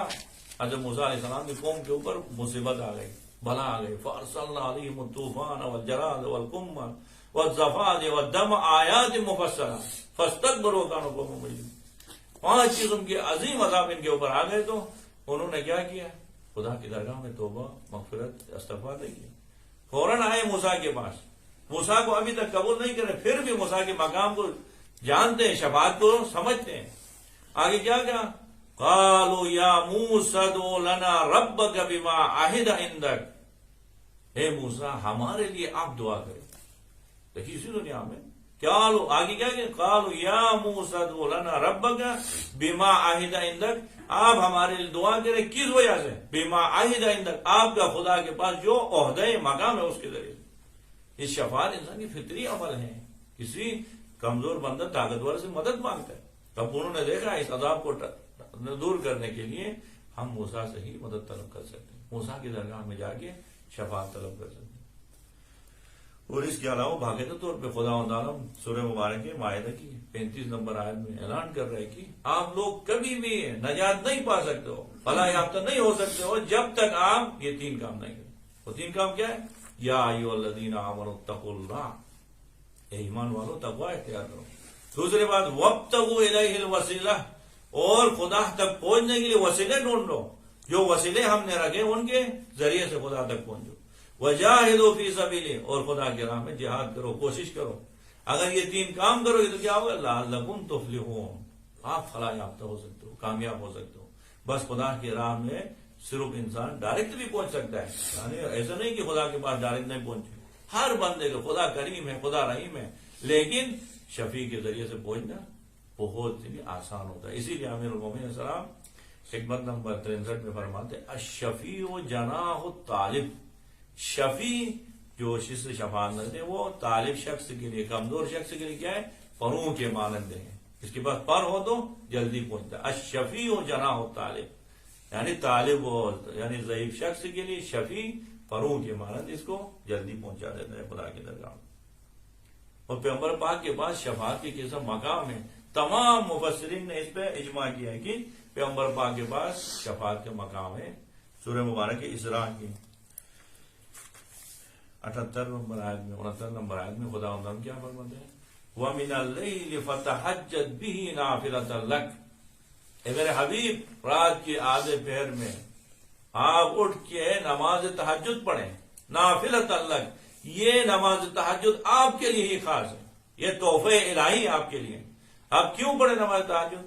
حضرت موسیٰ علیہ السلام کی قوم کے اوپر مصیبت آ گئی، بلا آ گئی، فارسلنا علیہم الطوفان والجراد والقمل والضفادع والدم آیات مفصلات فاستكبروا وكانوا قوما مجرمين. 5 چیز ان کے عظیم عذاب ان کے اوپر آ گئے تو انہوں نے کیا کیا؟ خدا کی درگاہ میں توبہ مغفرت استغفار نہیں کیا. فوراً آئے موسیٰ کے پاس، موسیٰ کو ابھی تک قبول نہیں کرے، پھر بھی موسیٰ کے مقام کو جانتے ہیں، شفاعت کو سمجھتے ہیں. آگے کیا کہا؟ قالوا یا موسیٰ ادع لنا ربک بما عہد عندک. اے موسیٰ ہمارے لیے آپ دعا کریں. دیکھیے اسی دنیا میں قالوا، آگے کیا کہ قالوا یا موسیٰ ادع لنا ربک بما عہد عندک. آپ ہمارے لیے دعا کریں کس وجہ سے؟ بما عہد عندک، آپ کا خدا کے پاس جو عہدہ مقام ہے اس کے ذریعے. یہ شفاعت انسان کی فطری عمل ہے. کسی کمزور بندہ طاقتور سے مدد مانگتا ہے. تب انہوں نے دیکھا اس عذاب کو دور کرنے کے لیے ہم موسیٰ سے ہی مدد طلب کر سکتے ہیں، موسیٰ کی درگاہ میں جا کے شفاعت طلب کر سکتے ہیں. اور اس کے علاوہ باقاعدہ طور پہ خدا تعالیٰ سورہ مبارک مائدہ کی 35 نمبر آیت میں اعلان کر رہے کہ آپ لوگ کبھی بھی نجات نہیں پا سکتے ہو، فلاح یافتہ نہیں ہو سکتے ہو جب تک آپ یہ 3 کام نہیں کریں. وہ 3 کام کیا ہے؟ یا ایھا الذین آمنوا اتقوا اللہ، اے ایمان والو تقوی اختیار کرو. دوسری بات وابتغوا الیہ الوسیلہ، اور خدا تک پہنچنے کے لیے وسیلے ڈھونڈ لو. جو وسیلے ہم نے رکھے ان کے ذریعے سے خدا تک پہنچو. وجاہدوا فی سبیلہ، اور خدا کی راہ میں جہاد کرو، کوشش کرو. اگر یہ 3 کام کرو گے تو کیا ہوگا؟ لعلکم تفلحون، آپ فلاح یافتہ ہو سکتے ہو، کامیاب ہو سکتے ہو. بس خدا کی راہ میں صرف انسان ڈائریکٹ بھی پہنچ سکتا ہے، یعنی ایسا نہیں کہ خدا کے پاس ڈائریکٹ نہیں پہنچے. ہر بندے کو خدا کریم ہے، خدا رحیم ہے، لیکن شفیع کے ذریعے سے پہنچنا بہت ہی آسان ہوتا ہے. اسی لیے امیر المومنین السلام حکمت نمبر 63 میں فرماتے الشفیع جناح الطالب. شفیع جو شخص شفاعت کرتے ہیں وہ طالب شخص کے لیے، کمزور شخص کے لیے کیا ہے؟ پروں کے مانند ہیں. اس کے پاس پر ہو تو جلدی پہنچتا ہے. الشفیع جناح الطالب، یعنی طالب یعنی ضعیف شخص کے لیے شفیع پروں کے مانند اس کو جلدی پہنچا دیتا ہے خدا کی درگاہ. اور پیغمبر پاک کے پاس شفاعت کی قسم مقام ہے. تمام مفسرین نے اس پہ اجماع کیا ہے کہ پیغمبر پاک کے پاس شفاعت کا مقام ہے. سورہ مبارک اسراء کی 78 نمبر آیت میں 69 نمبر آیت میں خدا تعالیٰ کیا فرماتے ہیں؟ وَمِنَ اللَّيْلِ فَتَحَجَّدْ بِهِ نَافِلَةً لَكَ. اے میرے حبیب رات کے آدھے پہر میں آپ اٹھ کے نماز تہجد پڑھیں. نافلۃ لک، یہ نماز تہجد آپ کے لیے ہی خاص ہے، یہ تحفہ الہی آپ کے لیے. آپ کیوں پڑھیں نماز تہجد؟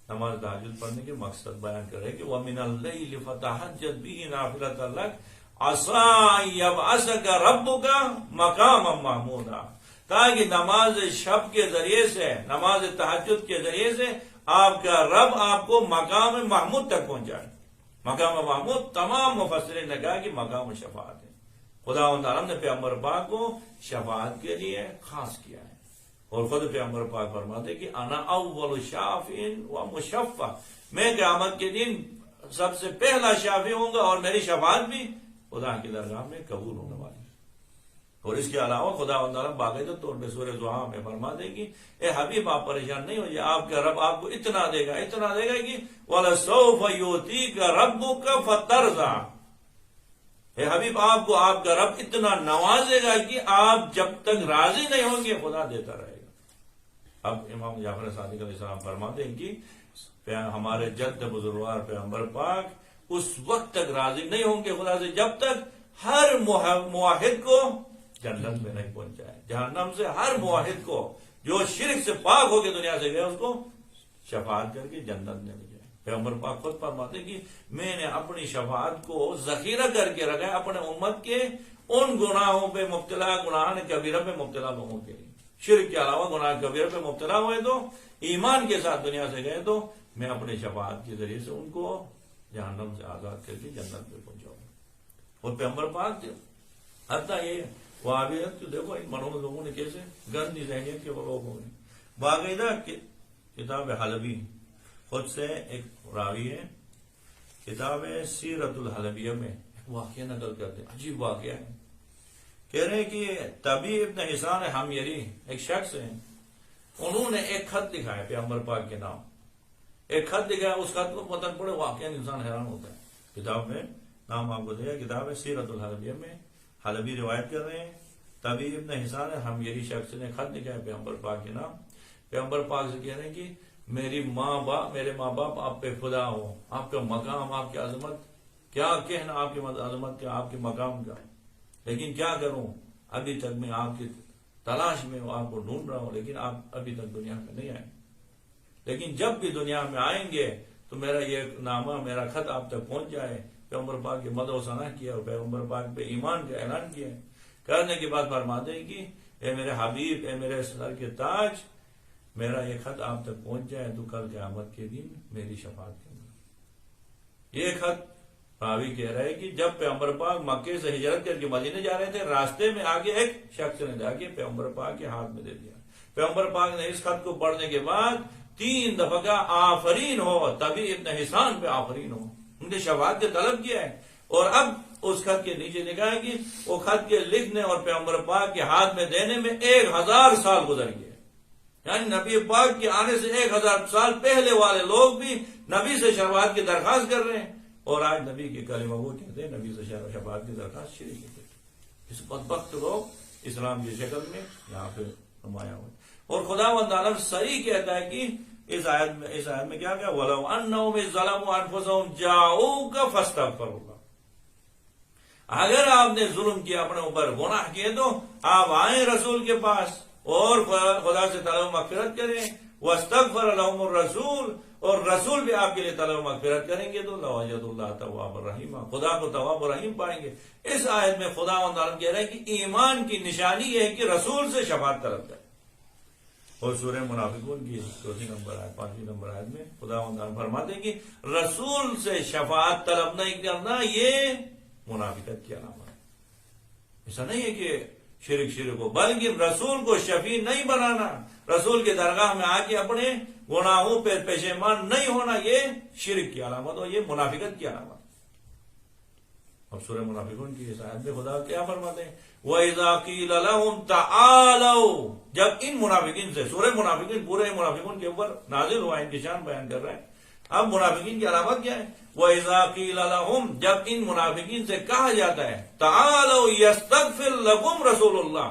نماز تہجد پڑھنے کے مقصد بیان کر رہے کہ وَمِنَ اللَّيْلِ فَتَحَجَّدْ بِهِ نَافِلَةً لَكَ عَسَىٰ أَن يَبْعَثَكَ رَبُّكَ مَقَامًا مَحْمُودًا، تاکہ نماز شب کے ذریعے سے، نماز تہجد کے ذریعے سے آپ کا رب آپ کو مقام محمود تک پہنچائے. مقام محمود تمام مفسرین نے کہا کہ مقام شفاعت ہے. خدا تعالیٰ نے پیغمبر پاک کو شفاعت کے لیے خاص کیا ہے. اور خود پیغمبر پاک فرماتے کہ انا اول شافع و مشفع، میں قیامت کے دن سب سے پہلا شافع ہوں گا اور میری شفاعت بھی خدا کی درگاہ میں قبول ہونے والی ہے. اور اس کے علاوہ خدا تعالیٰ باقاعدہ طور پہ سورہ ضحیٰ میں فرما دے گی اے حبیب آپ پریشان نہیں ہو جائے، آپ کا رب آپ کو اتنا دے گا کہ وَلَسَوْفَ يُؤْتِيكَ رَبُّكَ فَتَرْضَىٰ. اے حبیب آپ کو آپ کا رب اتنا نوازے گا کہ آپ جب تک راضی نہیں ہوں گے خدا دیتا رہے گا. اب امام جعفر صادق علیہ السلام فرماتے ہیں کہ ہمارے جد بزرگوار پیغمبر پاک اس وقت تک راضی نہیں ہوں گے خدا سے جب تک ہر موحد کو جنت میں نہیں پہنچائے. جہنم سے ہر موحد کو جو شرک سے پاک ہو کے دنیا سے گیا اس کو شفاعت کر کے جنت میں لے جائے. پیغمبر پاک خود فرماتے کہ میں نے اپنی شفاعت کو ذخیرہ کر کے رکھا ہے اپنے امت کے ان گناہوں پہ مبتلا، گناہ کبیرہ پہ مبتلا لوگوں کے لیے. شرک کے علاوہ گناہ کبیرہ پہ مبتلا ہوئے تو ایمان کے ساتھ دنیا سے گئے تو میں اپنی شفاعت کے ذریعے سے ان کو جہنم سے آزاد کر کے جنت میں پہنچاؤں. اور پیغمبر پاک حتیٰ یہ وہابیت تو دیکھو ان مرحوم لوگوں نے کیسے گندی ذہنیت کے وہ لوگ ہوں گے. باقاعدہ کتاب حلبی خود سے ایک راوی ہے، کتاب سیرت الحلبیہ میں واقعہ نقل کرتے ہیں، عجیب واقعہ ہے. کہہ رہے ہیں کہ طبی ابن حسان حمیری ایک شخص ہیں، انہوں نے ایک خط لکھا ہے پیغمبر پاک کے نام. ایک خط لکھا ہے، اس خط کو پتہ پڑے واقعہ انسان حیران ہوتا ہے. کتاب میں نام آپ کو دیا، کتاب ہے سیرت الحلبیہ میں حلبی روایت کر رہے ہیں تبھی ابن حسان ہے، ہم یہی شخص نے خط لکھا ہے پیغمبر پاک کے نام، پیغمبر پاک سے کہہ رہے ہیں کہ میرے ماں باپ آپ پہ خدا ہو، آپ کا مقام، آپ کی عظمت، کیا کہنا آپ کی عظمت کا، آپ کے مقام کا، لیکن کیا کروں، ابھی تک میں آپ کی تلاش میں ہوں، آپ کو ڈھونڈ رہا ہوں، لیکن آپ ابھی تک دنیا میں نہیں آئے، لیکن جب بھی دنیا میں آئیں گے تو میرا یہ نامہ، میرا خط آپ تک پہنچ جائے۔ پیغمبر پاک کے مدح و ثنا کیا اور پیغمبر پاک پہ ایمان کا اعلان کیا، کرنے کے بعد فرماتے ہیں کہ اے میرے حبیب، اے میرے سر کے تاج، میرا یہ خط آپ تک پہنچ جائے تو کل قیامت کے دن میری شفاعت کرنا۔ یہ خط راوی کہہ رہا ہے کہ جب پیغمبر پاک مکے سے ہجرت کر کے مدینے جا رہے تھے، راستے میں آگے ایک شخص نے جا کے پیغمبر پاک کے ہاتھ میں دے دیا۔ پیغمبر پاک نے اس خط کو پڑھنے کے بعد 3 دفعہ کا آفرین ہو، تبھی ابن حسان پہ آفرین ہو، ان نے شفاعت کے طلب کیا ہے۔ اور اب اس خط کے نیچے لکھا ہے کہ وہ خط کے لکھنے اور پیغمبر پاک کے ہاتھ میں دینے میں 1000 سال گزر گئے، یعنی نبی پاک کے آنے سے 1000 سال پہلے والے لوگ بھی نبی سے شفاعت کی درخواست کر رہے ہیں، اور آج نبی کے کلمہ وہ کہتے ہیں نبی سے شفاعت کی درخواست شروع کی۔ اس بدبخت لوگ اسلام کی شکل میں یہاں پہ نمایاں ہوئے۔ اور خداوند عالم صحیح کہتا ہے کہ اس آیت میں کیا کہا، وَلَوْ أَنَّهُمْ إِذْ ظَلَمُوا أَنفُسَهُمْ جَاءُوكَ فَاسْتَغْفَرُوا اللَّهَ، اگر آپ نے ظلم کیا، اپنے اوپر گناہ کیے، تو آپ آئیں رسول کے پاس اور خدا سے طلب مغفرت کریں، وَاسْتَغْفَرَ لَهُمُ الرَّسُولُ، اور رسول بھی آپ کے لیے طلب مغفرت کریں گے تو لَوَجَدُوا اللَّهَ تَوَّابًا رَحِيمًا، خدا کو تواب و رحیم پائیں گے۔ اس آیت میں خداوند عالم کہہ رہے ہیں کہ ایمان کی نشانی یہ ہے کہ رسول سے شفاعت طلب کریں۔ اور سورہ منافقون کی 4 نمبر آیت 5 نمبر آیت میں خداوند عالم فرماتے ہیں کہ رسول سے شفاعت طلب نہیں کرنا یہ منافقت کی علامت ہے۔ ایسا نہیں ہے کہ شرک ہو، بلکہ رسول کو شفیع نہیں بنانا، رسول کے درگاہ میں آ کے اپنے گناہوں پہ پشیمان نہیں ہونا، یہ شرک کی علامت اور یہ منافقت کی علامت۔ اب سورہ منافقون کی اس آیت میں خدا کیا فرماتے ہیں، وَإِذَا قِيلَ لَهُمْ تَعَالَوْا، جب ان منافقین سے، سورہ منافقین پورے منافقون کے اوپر نازل ہوا، ان کی شان بیان کر رہا ہے۔ اب منافقین کی علامت کیا ہے، وَإِذَا قِيلَ لَهُمْ، جب ان منافقین سے کہا جاتا ہے تَعَالَوْا يَسْتَغْفِرْ لَكُمْ رَسُولُ اللَّهِ،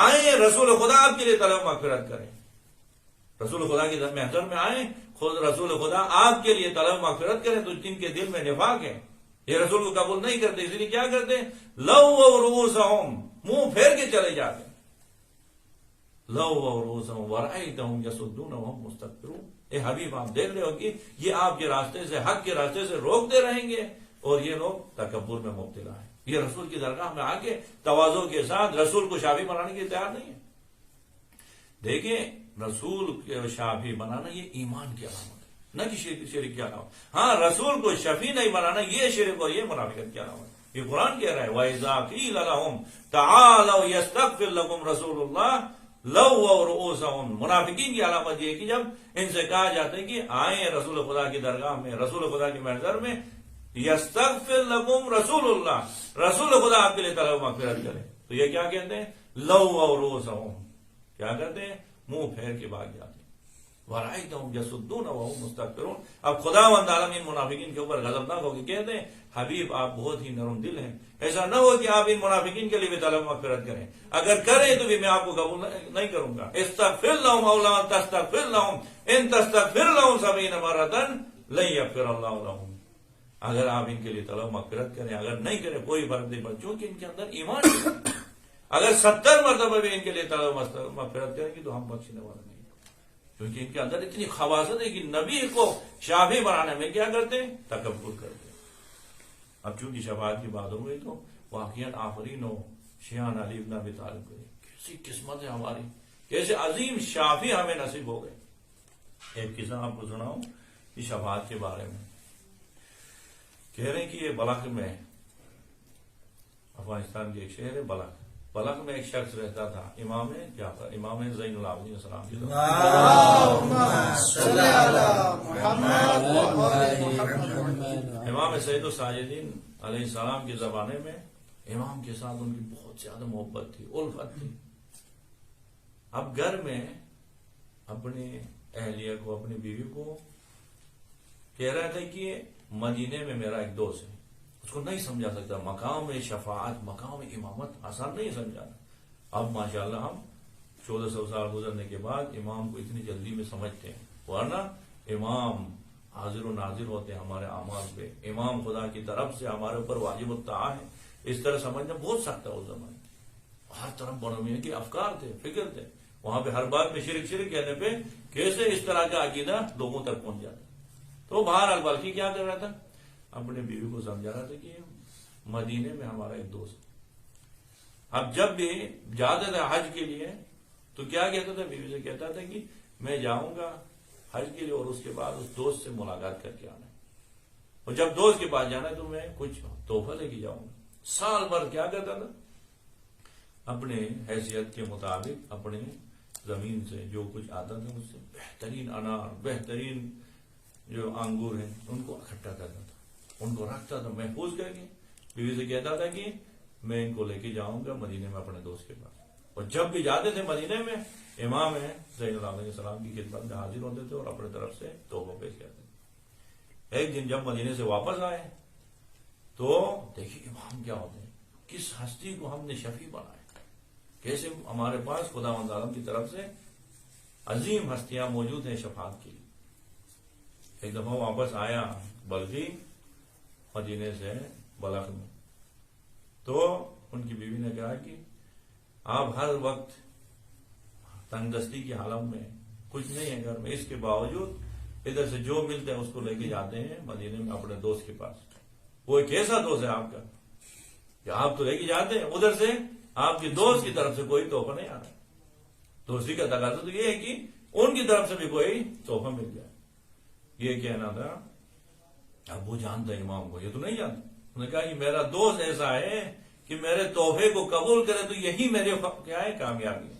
آئیں رسول خدا آپ کے لیے طلب مغفرت کریں، رسول خدا کی محضر میں آئیں، خود رسول خدا آپ کے لیے طلب مغفرت کریں، تو جن کے دل میں نفاق ہے، یہ رسول کو قبول نہیں کرتے، اس لیے کیا کرتے، لَوَّوْا رُؤُوسَهُمْ، منہ پھیر کے چلے جاتے، لَوَّوْا رُؤُوسَهُمْ وَرَأَيْتَهُمْ يَصُدُّونَ وَهُمْ مُسْتَكْبِرُونَ، اے حبیب آپ دیکھ رہے ہو کہ یہ آپ کے راستے سے، حق کے راستے سے روکتے رہیں گے اور یہ لوگ تکبر میں مبتلا ہیں، یہ رسول کی درگاہ میں آ کے تواضع کے ساتھ رسول کو شافی بنانے کے تیار نہیں ہے۔ دیکھیں، رسول کو شافی بنانا یہ ایمان کی علامت ہے، نہ کہ شرک کی علامت۔ ہاں، رسول کو شفیع نہیں بنانا یہ شرک اور یہ منافقت کی علامت۔ یہ قرآن کہہ رہا ہے وَإِذَا قِيلَ لَهُمْ تَعَالَوْا يَسْتَغْفِرْ لَكُمْ رَسُولُ اللَّهِ لَوَّوْا رُؤُوسَهُمْ، منافقین کی علامت یہ ہے کہ جب ان سے کہا جاتا ہے کہ آئیں رسول خدا کی درگاہ میں، رسول خدا کی محضر میں، یستغفر لکم رسول اللہ، رسول خدا آپ کے لیے طلب مغفرت کرے، تو یہ کیا کہتے ہیں، لَوَّوْا رُؤُوسَهُمْ، کیا کرتے ہیں، منہ پھیر کے بھاگ جاتے ہیں، وَرَأَيْتَهُمْ يَصُدُّونَ وَهُمْ مُسْتَكْبِرُونَ۔ اب خداوند عالم ان منافقین کے اوپر غضبناک ہو کے کہتے ہیں حبیب آپ بہت ہی نرم دل ہیں، ایسا نہ ہو کہ آپ ان منافقین کے لیے بھی طلب مغفرت کریں، اگر کریں تو بھی میں آپ کو قبول نہیں کروں گا۔ استغفر لهم او لا تستغفر لهم ان تستغفر لهم 70 مرة لن يغفر الله لهم، اگر آپ ان کے لیے طلب مغفرت کریں، اگر نہیں کریں کوئی فرق نہیں پڑتا، چونکہ ان کے اندر ایمان ہے۔ اگر 70 مرتبہ بھی ان کے لیے طلب مغفرت کریں گے تو ہم بخشنے والے نہیں، کیونکہ ان کے اندر اتنی خواصت ہے کہ نبی کو شافی بنانے میں کیا کرتے ہیں، تکبر کرتے ہیں۔ اب چونکہ شفاعت کی بات ہو گئی تو واقعاً آفرین ہو شیان علی بن ابی طالب کو، کیسی قسمت ہے ہماری، کیسے عظیم شافی ہمیں نصیب ہو گئے۔ ایک قصہ آپ کو سناؤں اس شفاعت کے بارے میں، کہہ رہے ہیں کہ یہ بلخ میں، افغانستان کے ایک شہر ہے بلخ میں ایک شخص رہتا تھا، امام زین العابدین السلام کی امام سید الساجدین علیہ السلام کے زمانے میں امام کے ساتھ ان کی بہت زیادہ محبت تھی، الفت تھی۔ اب گھر میں اپنی اہلیہ کو، اپنی بیوی کو کہہ رہا تھا کہ مدینے میں میرا ایک دوست ہے، اس کو نہیں سمجھا سکتا، مقام شفاعت، مقام امامت آسان نہیں سمجھانا، اب ماشاءاللہ ہم 1400 سال گزرنے کے بعد امام کو اتنی جلدی میں سمجھتے ہیں، ورنہ امام حاضر و ناظر ہوتے ہیں ہمارے اعمال پہ، امام خدا کی طرف سے ہمارے اوپر واجب الطاعہ ہے. اس طرح سمجھنا بہت سخت تھا اس زمانے. ہر طرف بڑوں میاں کے افکار تھے، فکر تھے، وہاں پہ ہر بات میں شرک کہنے پہ کیسے اس طرح کا عقیدہ لوگوں تک پہنچ جاتا. تو بہرحال بلکہ کیا کر رہا تھا، اپنے بیوی کو سمجھا رہا تھا کہ مدینے میں ہمارا ایک دوست، اب جب بھی جاتا تھا حج کے لیے تو کیا کہتا تھا، بیوی سے کہتا تھا کہ میں جاؤں گا حج کے لیے اور اس کے بعد اس دوست سے ملاقات کر کے آنا ہے، اور جب دوست کے پاس جانا ہے تو میں کچھ تحفہ لے کے جاؤں گا. سال بھر کیا کرتا تھا، اپنے حیثیت کے مطابق اپنے زمین سے جو کچھ آتا تھا اس سے بہترین انار، بہترین جو انگور ہیں ان کو اکٹھا کرتا تھا، ان کو رکھتا تھا محفوظ کر کے. بیوی سے کہتا تھا کہ میں ان کو لے کے جاؤں گا مدینے میں اپنے دوست کے پاس. اور جب بھی جاتے تھے مدینے میں امام ہے زین العابدین علیہ السلام کی خدمت میں حاضر ہوتے تھے اور اپنے طرف سے تحفہ پیش کرتے تھے. ایک دن جب مدینے سے واپس آئے تو دیکھیے امام کیا ہوتے ہیں، کس ہستی کو ہم نے شفیع بنایا، کیسے ہمارے پاس خداوند عالم کی طرف سے عظیم ہستیاں موجود ہیں شفاعت کے لیے. ایک دفعہ واپس آیا بلخی مدینے سے بلخ میں، تو ان کی بیوی نے کہا کہ آپ ہر وقت تنگ دستی کی حالت میں، کچھ نہیں ہے گھر میں، اس کے باوجود ادھر سے جو ملتے ہیں اس کو لے کے جاتے ہیں مدینے میں اپنے دوست کے پاس. وہ ایک ایسا دوست ہے آپ کا کہ آپ تو لے کے جاتے ہیں، ادھر سے آپ کے دوست کی طرف سے کوئی تحفہ نہیں آ رہا. دوستی کا تقاضا تو یہ ہے کہ ان کی طرف سے بھی کوئی تحفہ مل جائے. یہ کہنا تھا. اب وہ جانتا ہے امام کو، یہ تو نہیں جانتا. انہوں نے کہا کہ میرا دوست ایسا ہے کہ میرے تحفے کو قبول کرے تو یہی میرے کیا ہے کامیابی ہے،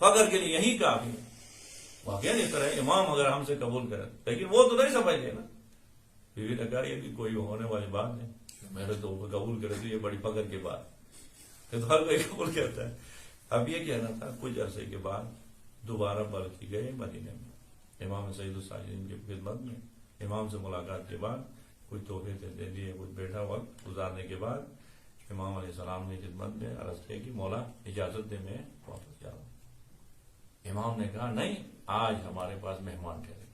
فخر کے لیے یہی کافی ہے. واقعی اس طرح امام اگر ہم سے قبول کرے، لیکن وہ تو نہیں سمجھتے نا. بیوی نے کہا یہ بھی کوئی ہونے والی بات نہیں، میرے تحفے قبول کرے تو یہ بڑی فخر کی بات ہے، تو ہر کوئی قبول کرتا ہے. اب یہ کہنا تھا. کچھ عرصے کے بعد دوبارہ بلخی گئے مدینے میں امام سید الساجدین کی خدمت میں. امام سے ملاقات کے بعد کچھ تحفے دے دیے، کچھ بیٹھا وقت گزارنے کے بعد امام علیہ السلام نے خدمت میں عرض کیا کہ مولا اجازت دے میں واپس جا رہا ہوں. امام نے کہا نہیں، آج ہمارے پاس مہمان ٹھہرے،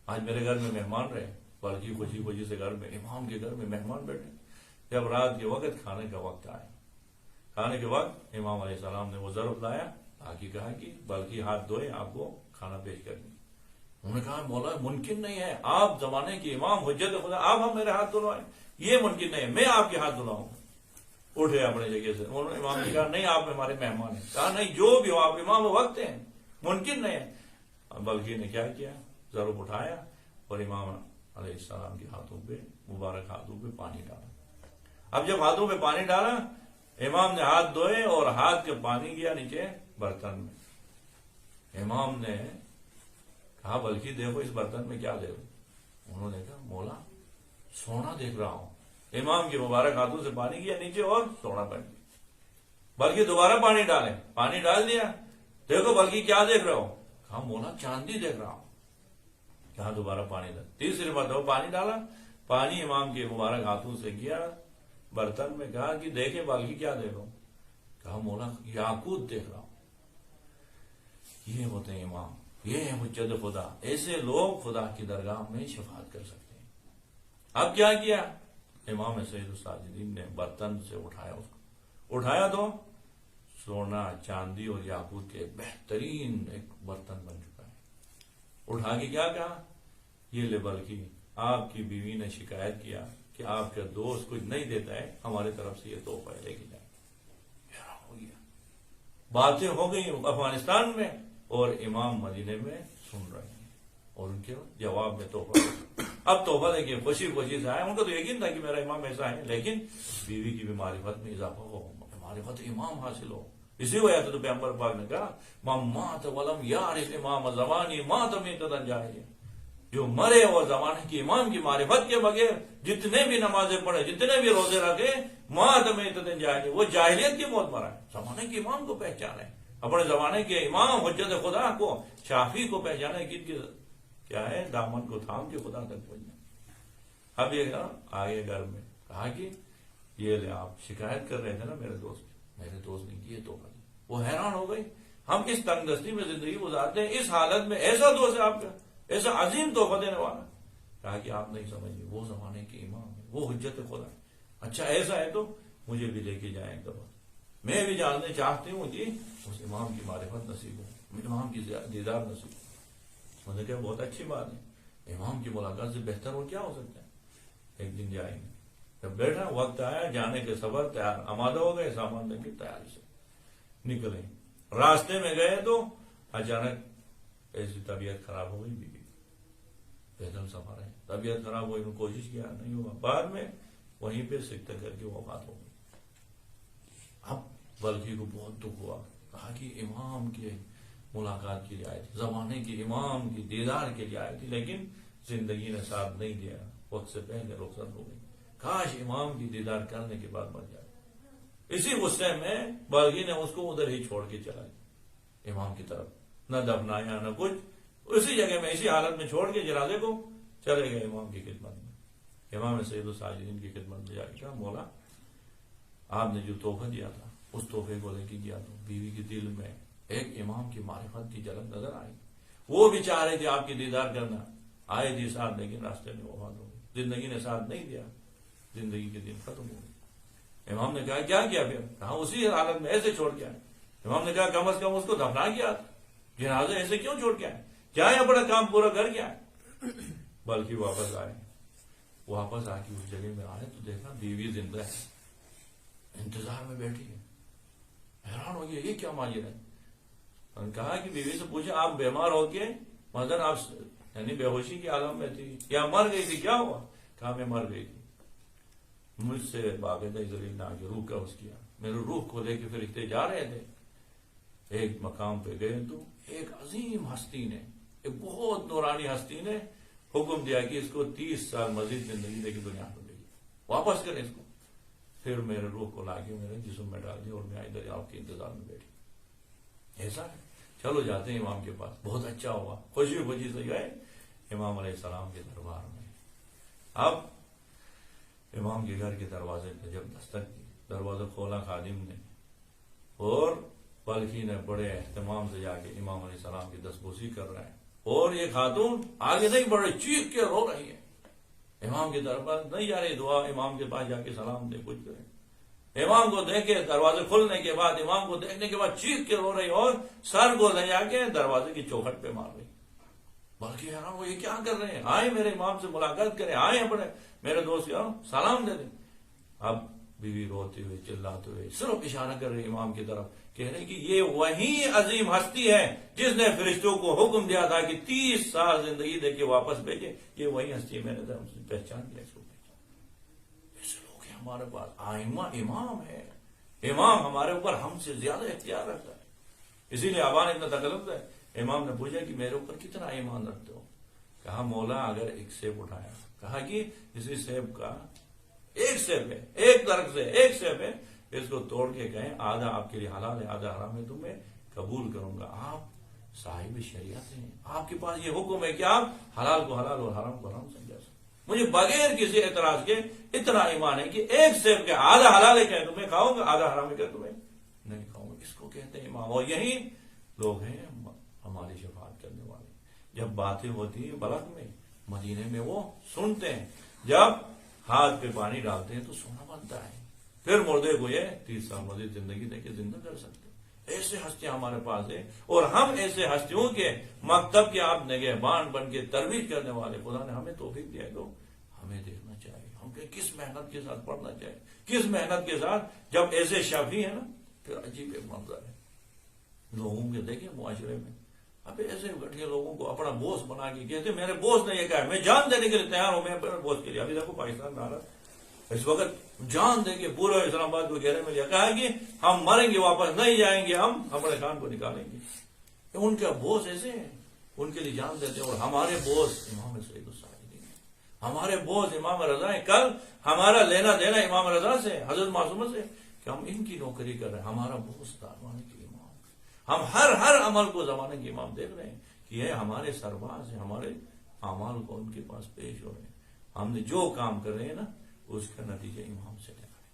آج میرے گھر میں مہمان رہے. بلکہ خوشی خوشی سے گھر میں امام کے گھر میں مہمان بیٹھے. جب رات کے وقت کھانے کا وقت آیا، کھانے کے وقت امام علیہ السلام نے وہ ظرف لایا تاکہ کہا کہ بلکہ ہاتھ دھوئے آپ کو کھانا پیش کریں. انہوں نے کہا مولا ممکن نہیں ہے، آپ زمانے کے امام حجت خدا، آپ ہم میرے ہاتھ دھلوائیں، یہ ممکن نہیں ہے، میں آپ کے ہاتھ دھلاؤں. اٹھے اپنے جگہ سے. انہوں نے امام نے کہا نہیں آپ ہمارے مہمان ہیں. کہا نہیں جو بھی ہو آپ امام وقت ہیں، ممکن نہیں ہے. بلکہ نے کیا کیا، ضرب اٹھایا اور امام علیہ السلام کے ہاتھوں پہ، مبارک ہاتھوں پہ پانی ڈالا. اب جب ہاتھوں پہ پانی ڈالا امام نے ہاتھ دھوئے اور ہاتھ کے پانی گیا نیچے برتن میں. امام نے کہا بلکہ دیکھو اس برتن میں کیا دیکھو. انہوں نے کہا مولا سونا دیکھ رہا ہوں. امام کے مبارک ہاتھوں سے پانی گیا نیچے اور سونا بن گیا. بلکہ دوبارہ پانی ڈالیں، پانی ڈال دیا. دیکھو بلکہ کیا دیکھ رہا ہوں. کہا مولا چاندی دیکھ رہا ہوں. کہا دوبارہ پانی ڈال. تیسری مرتبہ پانی ڈالا، پانی امام کے مبارک ہاتھوں سے گیا برتن میں. کہا کہ دیکھیں بلکہ کیا دیکھو. کہا مولا یاقوت دیکھ رہا ہوں. یہ ہوتے ہیں امام، یہ ہے حجت خدا. ایسے لوگ خدا کی درگاہ میں شفاعت کر سکتے ہیں. اب کیا کیا، امام سید الساجدین نے برتن سے اٹھایا، اس کو اٹھایا تو سونا چاندی اور یاقوت کے بہترین ایک برتن بن چکا ہے. اٹھا کے کیا کہا، یہ لے بلکہ آپ کی بیوی نے شکایت کیا کہ آپ کا دوست کچھ نہیں دیتا ہے، ہماری طرف سے یہ تحفہ لے کے جائیں. ہو گیا، باتیں ہو گئی افغانستان میں اور امام مدینے میں سن رہے ہیں اور ان کے جواب میں تحفہ. اب تحفہ دیکھیے خوشی خوشی سے آئے. ان کو تو یقین تھا کہ میرا امام ایسا ہے، لیکن بیوی کی بھی معرفت میں اضافہ ہو، معرفت امام حاصل ہو. اسی وجہ سے تو پیغمبر پاک نے کہا من مات ولم یعرف امام زمانی مات میتۃ جاہلیہ. جو مرے اور زمانے کی امام کی معرفت کے بغیر جتنے بھی نمازیں پڑھے، جتنے بھی روزے رکھے، مات میتۃ جاہلیہ، وہ جاہلیت کی موت مرا ہے. زمانے کے امام کو پہچانے، اپنے زمانے کے امام حجت خدا کو، شافی کو پہچانے کہ کیا ہے دامن کو تھام کے خدا تک پہنچنا. اب یہ آگے گھر میں کہا کہ یہ لے آپ شکایت کر رہے تھے نا میرے دوست نے کیے تو وہ حیران ہو گئی، ہم اس تنگ دستی میں زندگی گزارتے ہیں، اس حالت میں ایسا دوست ہے آپ کا، ایسا عظیم تحفہ دینے والا. کہا کہ آپ نہیں سمجھے، وہ زمانے کے امام ہے، وہ حجت خدا ہے. اچھا ایسا ہے تو مجھے بھی لے کے جائیں ایک دفعہ، میں بھی جاننا چاہتی ہوں کہ اس امام کی معرفت نصیب ہو، امام کی دیدار نصیب ہو. میں نے کہا بہت اچھی بات ہے، امام کی ملاقات سے بہتر اور کیا ہو سکتا ہے. ایک دن جائیں گے. جب بیٹھا وقت آیا جانے کے سفر تیار آمادہ ہو گئے، سامان لے کے تیاری سے نکلے. راستے میں گئے تو اچانک ایسی طبیعت خراب ہو گئی بیوی، پیدل سفر ہے، طبیعت خراب ہوئی، کوشش کیا نہیں ہوا، بعد میں وہیں پہ سکتے کر کے وفات ہو گئی. اب بلخی کو بہت دکھ ہوا، کہا کہ امام کے ملاقات کے لیے آئے تھے، زمانے کے امام کی دیدار کے لیے آئے تھے، لیکن زندگی نے ساتھ نہیں دیا، وقت سے پہلے رخصت ہو گئی. کاش امام کی دیدار کرنے کے بعد مر جائے. اسی غصے میں بلخی نے اس کو ادھر ہی چھوڑ کے چلا گیا امام کی طرف، نہ دفنایا نہ کچھ، اسی جگہ میں اسی حالت میں چھوڑ کے جنازے کو چلے گئے امام کی خدمت میں. امام سید الساجدین کی خدمت میں جا کے کہا مولا آپ نے جو تحفہ دیا تھا اس تحفے کو لے کے گیا تو بیوی کے دل میں ایک امام کی معرفت کی جھلک نظر آئی، وہ بھی چاہ رہے تھے آپ کی دیدار کرنا، آئے تھے ساتھ لیکن راستے میں وفات ہو گئی، زندگی نے ساتھ نہیں دیا، زندگی کے دن ختم ہو گئے. امام نے کہا کیا کیا پھر؟ کہا اسی حالت میں ایسے چھوڑ کے آئے. امام نے کہا کم از کم اس کو دفنا کیا تھا، جنازہ ایسے کیوں چھوڑ کے آئے، جائیں اپنا کام پورا کر کے آئے. بلکہ واپس آئے، واپس آ کے اس جگہ میں آئے تو دیکھا بیوی زندہ ہے، انتظار میں بیٹھی ہے. حیران ہو گیا یہ کیا ماجرا ہے. انہوں نے کہا کہ بیوی سے پوچھا آپ بیمار ہو کے مثلاً آپ یعنی بے ہوشی کی عالم میں تھی یا مر گئی تھی، کیا ہوا؟ کہا میں مر گئی تھی، مجھ سے باقاعدہ زلیل نے آگے روح کا اس کیا، میرے روح کو لے کے فرشتے جا رہے تھے. ایک مقام پہ گئے تو ایک عظیم ہستی نے، ایک بہت نورانی ہستی نے حکم دیا کہ اس کو 30 سال مزید زندگی دے کے دنیا کو دے گی، واپس کریں اس کو. پھر میرے روح کو لا کے میرے جسم میں ڈال دیا اور میں ادھر آپ کے انتظار میں بیٹھی. ایسا ہے، چلو جاتے ہیں امام کے پاس. بہت اچھا ہوا، خوشی خوشی سے گئے امام علیہ السلام کے دربار میں. اب امام کے گھر کے دروازے پہ جب دستک کی، دروازہ کھولا خادم نے، اور بلخی نے بڑے اہتمام سے جا کے امام علیہ السلام کی دستبوسی کر رہے ہیں، اور یہ خاتون آگے نہیں بڑھ رہی، چیخ کے رو رہی ہے. امام کے دربار نہیں جا رہی، دعا امام کے پاس جا کے سلام دے کچھ کرے. امام کو دیکھے، دروازے کھلنے کے بعد امام کو دیکھنے کے بعد چیخ کے رو رہی اور سر کو لے جا کے دروازے کی چوکھٹ پہ مار رہی. بلکہ حیران وہ یہ کیا کر رہے ہیں، آئے میرے امام سے ملاقات کریں، آئے اپنے میرے دوست کے سلام دے دیں. اب بیوی روتے ہوئے چلاتے ہوئے صرف اشارہ کر رہے امام کی طرف، کہہ رہے کہ یہ وہی عظیم ہستی ہے جس نے فرشتوں کو حکم دیا تھا کہ 30 سال زندگی دے کے واپس بھیجے. یہ وہی ہستی ہے، میں نے پہچان دیا اس کو. ایسے لوگ ہیں ہمارے پاس، آئمہ امام ہے، امام ہمارے اوپر ہم سے زیادہ اختیار رکھتا ہے. اسی لیے آبان اتنا تکلف ہے. امام نے پوچھا کہ میرے اوپر کتنا ایمان رکھتے ہو؟ کہا مولا اگر ایک سیب اٹھایا، کہا کہ اسی سیب کا ایک سیب ہے، ایک درخت سے ایک سیب ہے، اس کو توڑ کے کہیں آدھا آپ کے لیے حلال ہے آدھا حرام ہے تو میں قبول کروں گا. آپ صاحب شریعت ہیں، آپ کے پاس یہ حکم ہے کہ آپ حلال کو حلال اور حرام کو حرام سمجھا سکتے. مجھے بغیر کسی اعتراض کے اتنا ایمان ہے کہ ایک سیب کے آدھا حلال ہے کہ تمہیں کھاؤں گا، آدھا حرام ہے کہ تمہیں نہیں کھاؤں گا. اس کو کہتے ہیں امام. اور یہی لوگ ہیں ہماری شفاعت کرنے والے. جب باتیں ہوتی ہیں بلک میں، مدینے میں وہ سنتے ہیں، جب ہاتھ پہ پانی ڈالتے ہیں تو سونا بنتا ہے. پھر مردے کو یہ 30 سال مزید زندگی دے کے زندہ کر سکتے. ایسے ہستیاں ہمارے پاس ہیں، اور ہم ایسے ہستیوں کے مکتب کے آپ نگہبان بن کے ترویج کرنے والے. خدا نے ہمیں توفیق دیا تو ہمیں دیکھنا چاہیے ہم کس محنت کے ساتھ پڑھنا چاہیے، کس محنت کے ساتھ. جب ایسے شافی ہیں نا پھر عجیب ایک منظر ہے لوگوں کے. دیکھیں معاشرے میں اب ایسے گٹھے لوگوں کو اپنا بوس بنا کے کہتے میرے بوس نے یہ کہا میں جان دینے کے لیے تیار ہوں، میں اپنے بوس کے لیے. ابھی دیکھو پاکستان میں آ رہا اس وقت جان دیں گے پورا اسلام آباد کو گھیرے میں لیا، کہا کہ ہم مریں گے واپس نہیں جائیں گے، ہم اپنے خان کو نکالیں گے. ان کے بوس ایسے ہیں، ان کے لیے جان دیتے ہیں. اور ہمارے بوس امام سید الساجدین ہیں، ہمارے بوس امام رضا ہیں. کل ہمارا لینا دینا امام رضا سے، حضرت معصومہ سے، کہ ہم ان کی نوکری کر رہے ہیں. ہمارا بوس زمانے کے امام، ہم ہر عمل کو زمانے کے امام دیکھ رہے ہیں کہ یہ ہمارے سربراہ ہیں، ہمارے اعمال کو ان کے پاس پیش ہو رہے ہیں. ہم نے جو کام کر رہے ہیں نا اس کا نتیجہ امام سے لینا ہے.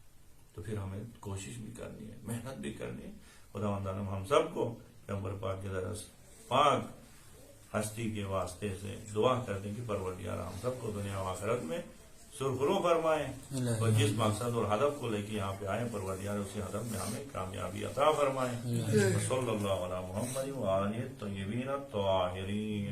تو پھر ہمیں کوشش بھی کرنی ہے، محنت بھی کرنی ہے. خدا ہم سب کو پیغمبر پاک کے درس پاک ہستی کے واسطے سے دعا کرتے کہ پروردگار ہم سب کو دنیا و آخرت میں سرخرو فرمائے، اور جس مقصد اور ہدف کو لے کے یہاں پہ آئے پروردگار اسی ہدف میں ہمیں کامیابی عطا فرمائے۔ صلی اللہ علیہ محمد وآلہ الطیبین الطاہرین۔